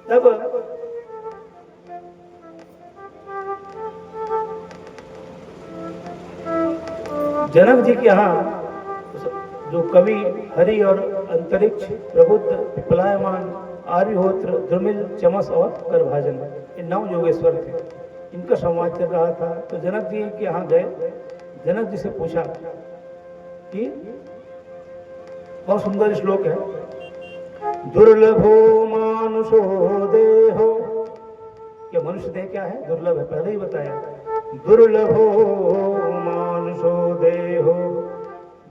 तब जनक जी के यहाँ जो कवि हरि और अंतरिक्ष, प्रबुद्ध, पिपलायमान, आर्यहोत्र, द्रुमिल, चमस और करभाजन, ये 9 योगेश्वर थे। इनका संवाद चल रहा था। तो जनक जी के यहाँ गए, जनक जी से पूछा कि बहुत सुंदर श्लोक है, दुर्लभो मानुषो देहो। क्या मनुष्य देह क्या है? दुर्लभ है, पहले ही बताया। दुर्लभो मानुषो देहो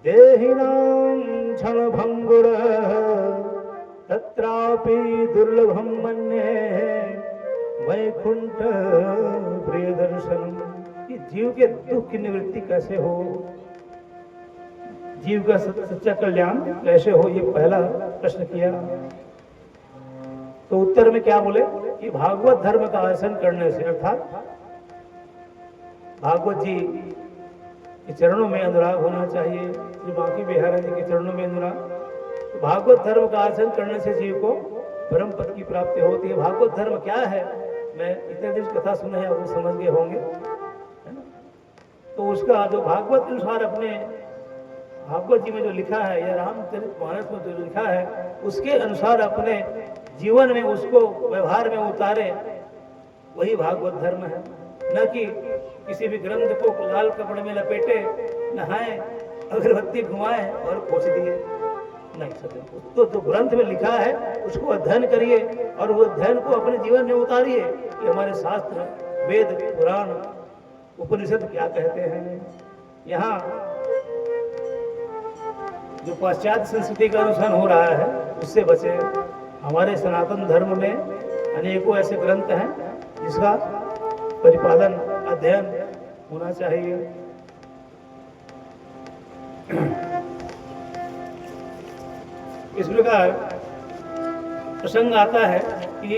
देहिनां क्षणभंगुर तत्रापि दुर्लभम मन्ये वैकुंठ प्रिय दर्शनम। कि जीव के दुख की निवृत्ति कैसे हो, जीव का सच्चा कल्याण कैसे हो, ये पहला प्रश्न किया। तो उत्तर में क्या बोले कि भागवत धर्म का आचरण करने से, अर्थात भागवत जी के चरणों में अनुराग होना चाहिए, श्री बांकी बिहारी जी के चरणों में अनुराग। तो भागवत धर्म का आचरण करने से जीव को परम पद की प्राप्ति होती है। भागवत धर्म क्या है? मैं इतने दिन कथा सुने हैं, आप वो समझ गए होंगे, है ना? तो उसका जो भागवत के अनुसार अपने भागवत जी में जो लिखा है या रामचरितमानस में जो लिखा है, उसके अनुसार अपने जीवन में उसको व्यवहार में उतारे, वही भागवत धर्म है। न कि किसी भी ग्रंथ को लाल कपड़े में लपेटे, नहाए, अगरबत्ती घुमाए और पोछ दिए, नहीं सके। तो जो ग्रंथ में लिखा है उसको अध्ययन करिए और वो अध्ययन को अपने जीवन में उतारिए कि हमारे शास्त्र, वेद, पुराण, उपनिषद क्या कहते हैं। यहाँ जो पाश्चात्य संस्कृति का अनुसरण हो रहा है उससे बचे। हमारे सनातन धर्म में अनेकों ऐसे ग्रंथ हैं जिसका परिपालन अध्ययन होना चाहिए। इस प्रकार प्रसंग आता है कि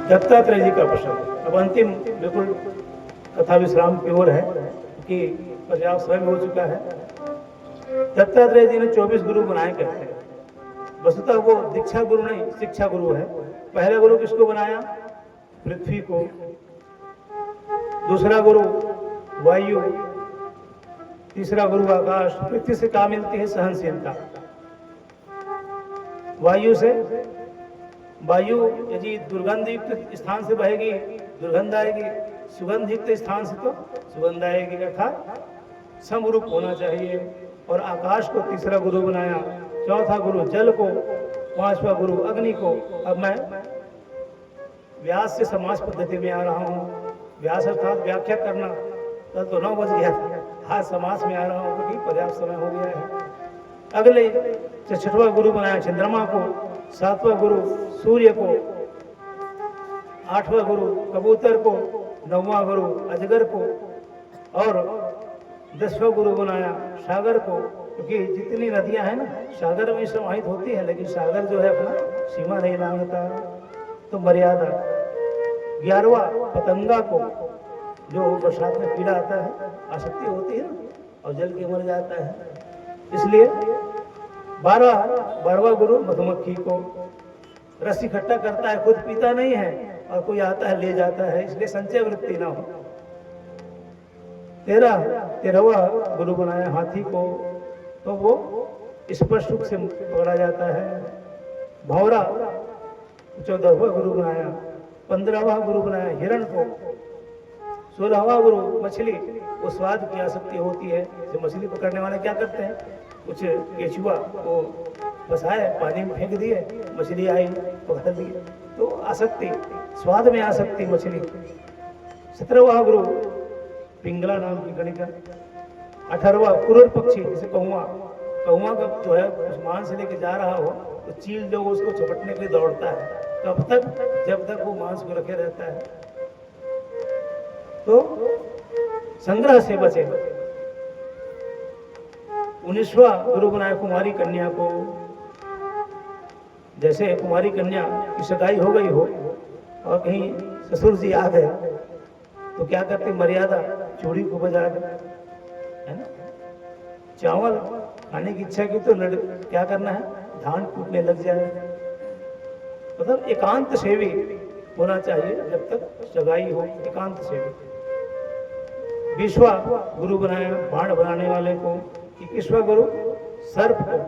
दत्तात्रेय जी का प्रसंग। अब अंतिम बिल्कुल कथा विश्राम की ओर है कि पर्याप्त समय हो चुका है। दत्तात्रेय जी ने 24 गुरु बनाए कहते हैं। वस्तुतः वो दीक्षा गुरु नहीं, शिक्षा गुरु है। पहला गुरु किसको बनाया? पृथ्वी को। दूसरा गुरु वायु, तीसरा गुरु आकाश। पृथ्वी से क्या मिलती है? सहनशीलता। वायु से, वायु यदि दुर्गंध युक्त स्थान से बहेगी दुर्गंध आएगी, सुगंध युक्त स्थान से तो सुगंध आएगी, अर्थात समरूप होना चाहिए। और आकाश को तीसरा गुरु बनाया, चौथा गुरु जल को, पांचवा गुरु अग्नि को। अब मैं व्यास से समास पद्धति में आ रहा हूँ। व्यास अर्थात व्याख्या करना, कल तो 9 बज गया था, आज समास में आ रहा हूँ क्योंकि पर्याप्त समय हो गया है। अगले 6वां गुरु बनाया चंद्रमा को, 7वां गुरु सूर्य को, 8वां गुरु कबूतर को, 9वां गुरु अजगर को और 10वां गुरु बनाया सागर को। क्योंकि जितनी नदियां हैं ना सागर में समाहित होती है, लेकिन सागर जो है अपना सीमा नहीं मांगता, तो मर्यादा। 11वां पतंगा को, जो बरसात में कीड़ा आता है, आसक्ति होती है ना और जल के मर जाता है, इसलिए 12वां गुरु मधुमक्खी को। रस इकट्ठा करता है, खुद पीता नहीं है और कोई आता है ले जाता है, इसलिए संचय वृत्ति ना हो। 13वां गुरु बनाया हाथी को, तो वो स्पर्श रूप से पकड़ा जाता है। भौरा 14वां गुरु बनाया। 15वां गुरु बनाया हिरण को। 16वां गुरु मछली, वो स्वाद की आसक्ति होती है। जो मछली पकड़ने वाले क्या करते हैं, कुछ केचुआ को फंसाए, पानी में फेंक दिए, मछली आई पकड़ ली, तो आसक्ति, स्वाद में आसक्ति मछली। 17वां गुरु पिंगला नाम की गणिका। 18वां क्रूर पक्षी, जैसे कौवा का जो है उस मांस लेके जा रहा हो तो चील जो उसको झपटने के लिए दौड़ता है, कब तक? जब तक वो मांस को रखे रहता है। तो संग्रह से बचे। 19वां गुरु बनाया कुमारी कन्या को। जैसे कुमारी कन्या की सगाई हो गई हो और कहीं ससुर जी आ गए तो क्या करते? मर्यादा, चूड़ी को बजा दे, है ना। चावल खाने की इच्छा की तो क्या करना है? धान कूटने लग जाए। मतलब एकांत सेवी होना चाहिए जब तक सगाई हो, एकांत सेवी। 20वां गुरु बनाया बाण बनाने वाले को। 21वां गुरु सर्प को।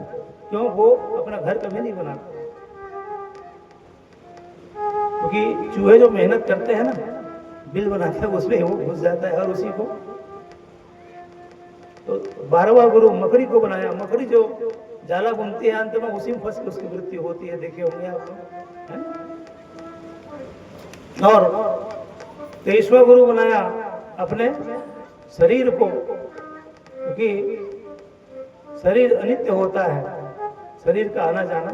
क्यों? वो अपना घर कभी नहीं बनाता, क्योंकि चूहे जो मेहनत करते हैं ना, बिल बनाते हैं, उसमें वो घुस जाता है और उसी को। तो 12वां गुरु मकड़ी को बनाया। मकड़ी जो जाला बुनती है अंत में उसी में फंस के उसकी मृत्यु होती है, देखे होंगे आप, है ना। और 23वां गुरु बनाया अपने शरीर को, क्योंकि शरीर अनित्य होता है, शरीर का आना जाना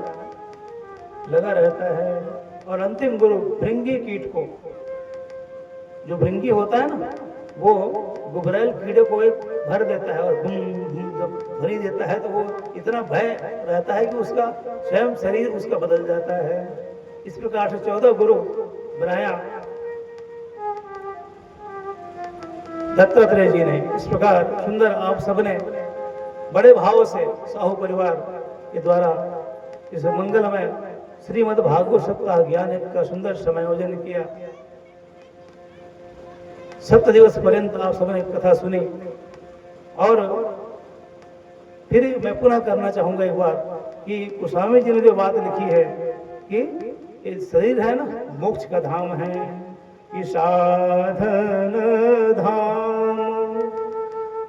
लगा रहता है। और अंतिम गुरु भृंगी कीट को। जो भृंगी होता है ना, वो गुबरैल कीड़े को एक भर देता है और जब ध्वनि देता है तो वो इतना भय रहता है कि उसका स्वयं शरीर उसका बदल जाता है। इस प्रकार से 14 गुरु बनाया दत्तात्रेय जी ने। इस प्रकार सुंदर आप सबने बड़े भाव से साहू परिवार के द्वारा इस मंगलमय श्रीमद् भागवत सप्ताह ज्ञान यज्ञ का सुंदर समायोजन किया। 7 दिवस पर्यंत आप सबने कथा सुनी। और फिर मैं पुनः करना चाहूंगा एक बार कि गोस्वामी जी ने जो बात लिखी है कि ये शरीर है ना, मोक्ष का धाम है, कि साधन धाम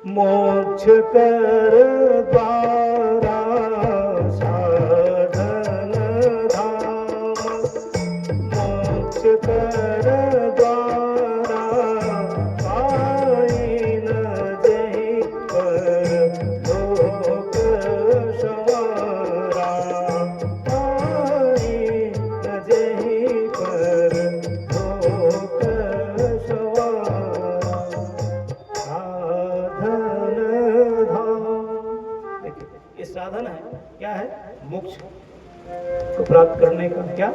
मोक्ष कर द्वारा, साधन धाम मोक्ष कर ये साधन है, क्या है? मोक्ष को प्राप्त करने का। क्या?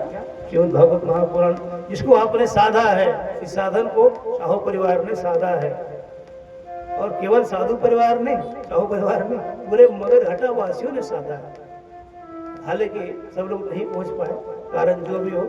श्रीमद् भागवत महापुराण जिसको आपने साधा है, इस साधन को साहू परिवार ने साधा है। और केवल साधु परिवार ने, साहू परिवार ने, पूरे मगध घटा वासियों ने साधा है। हालांकि सब लोग नहीं पहुंच पाए, कारण जो भी हो।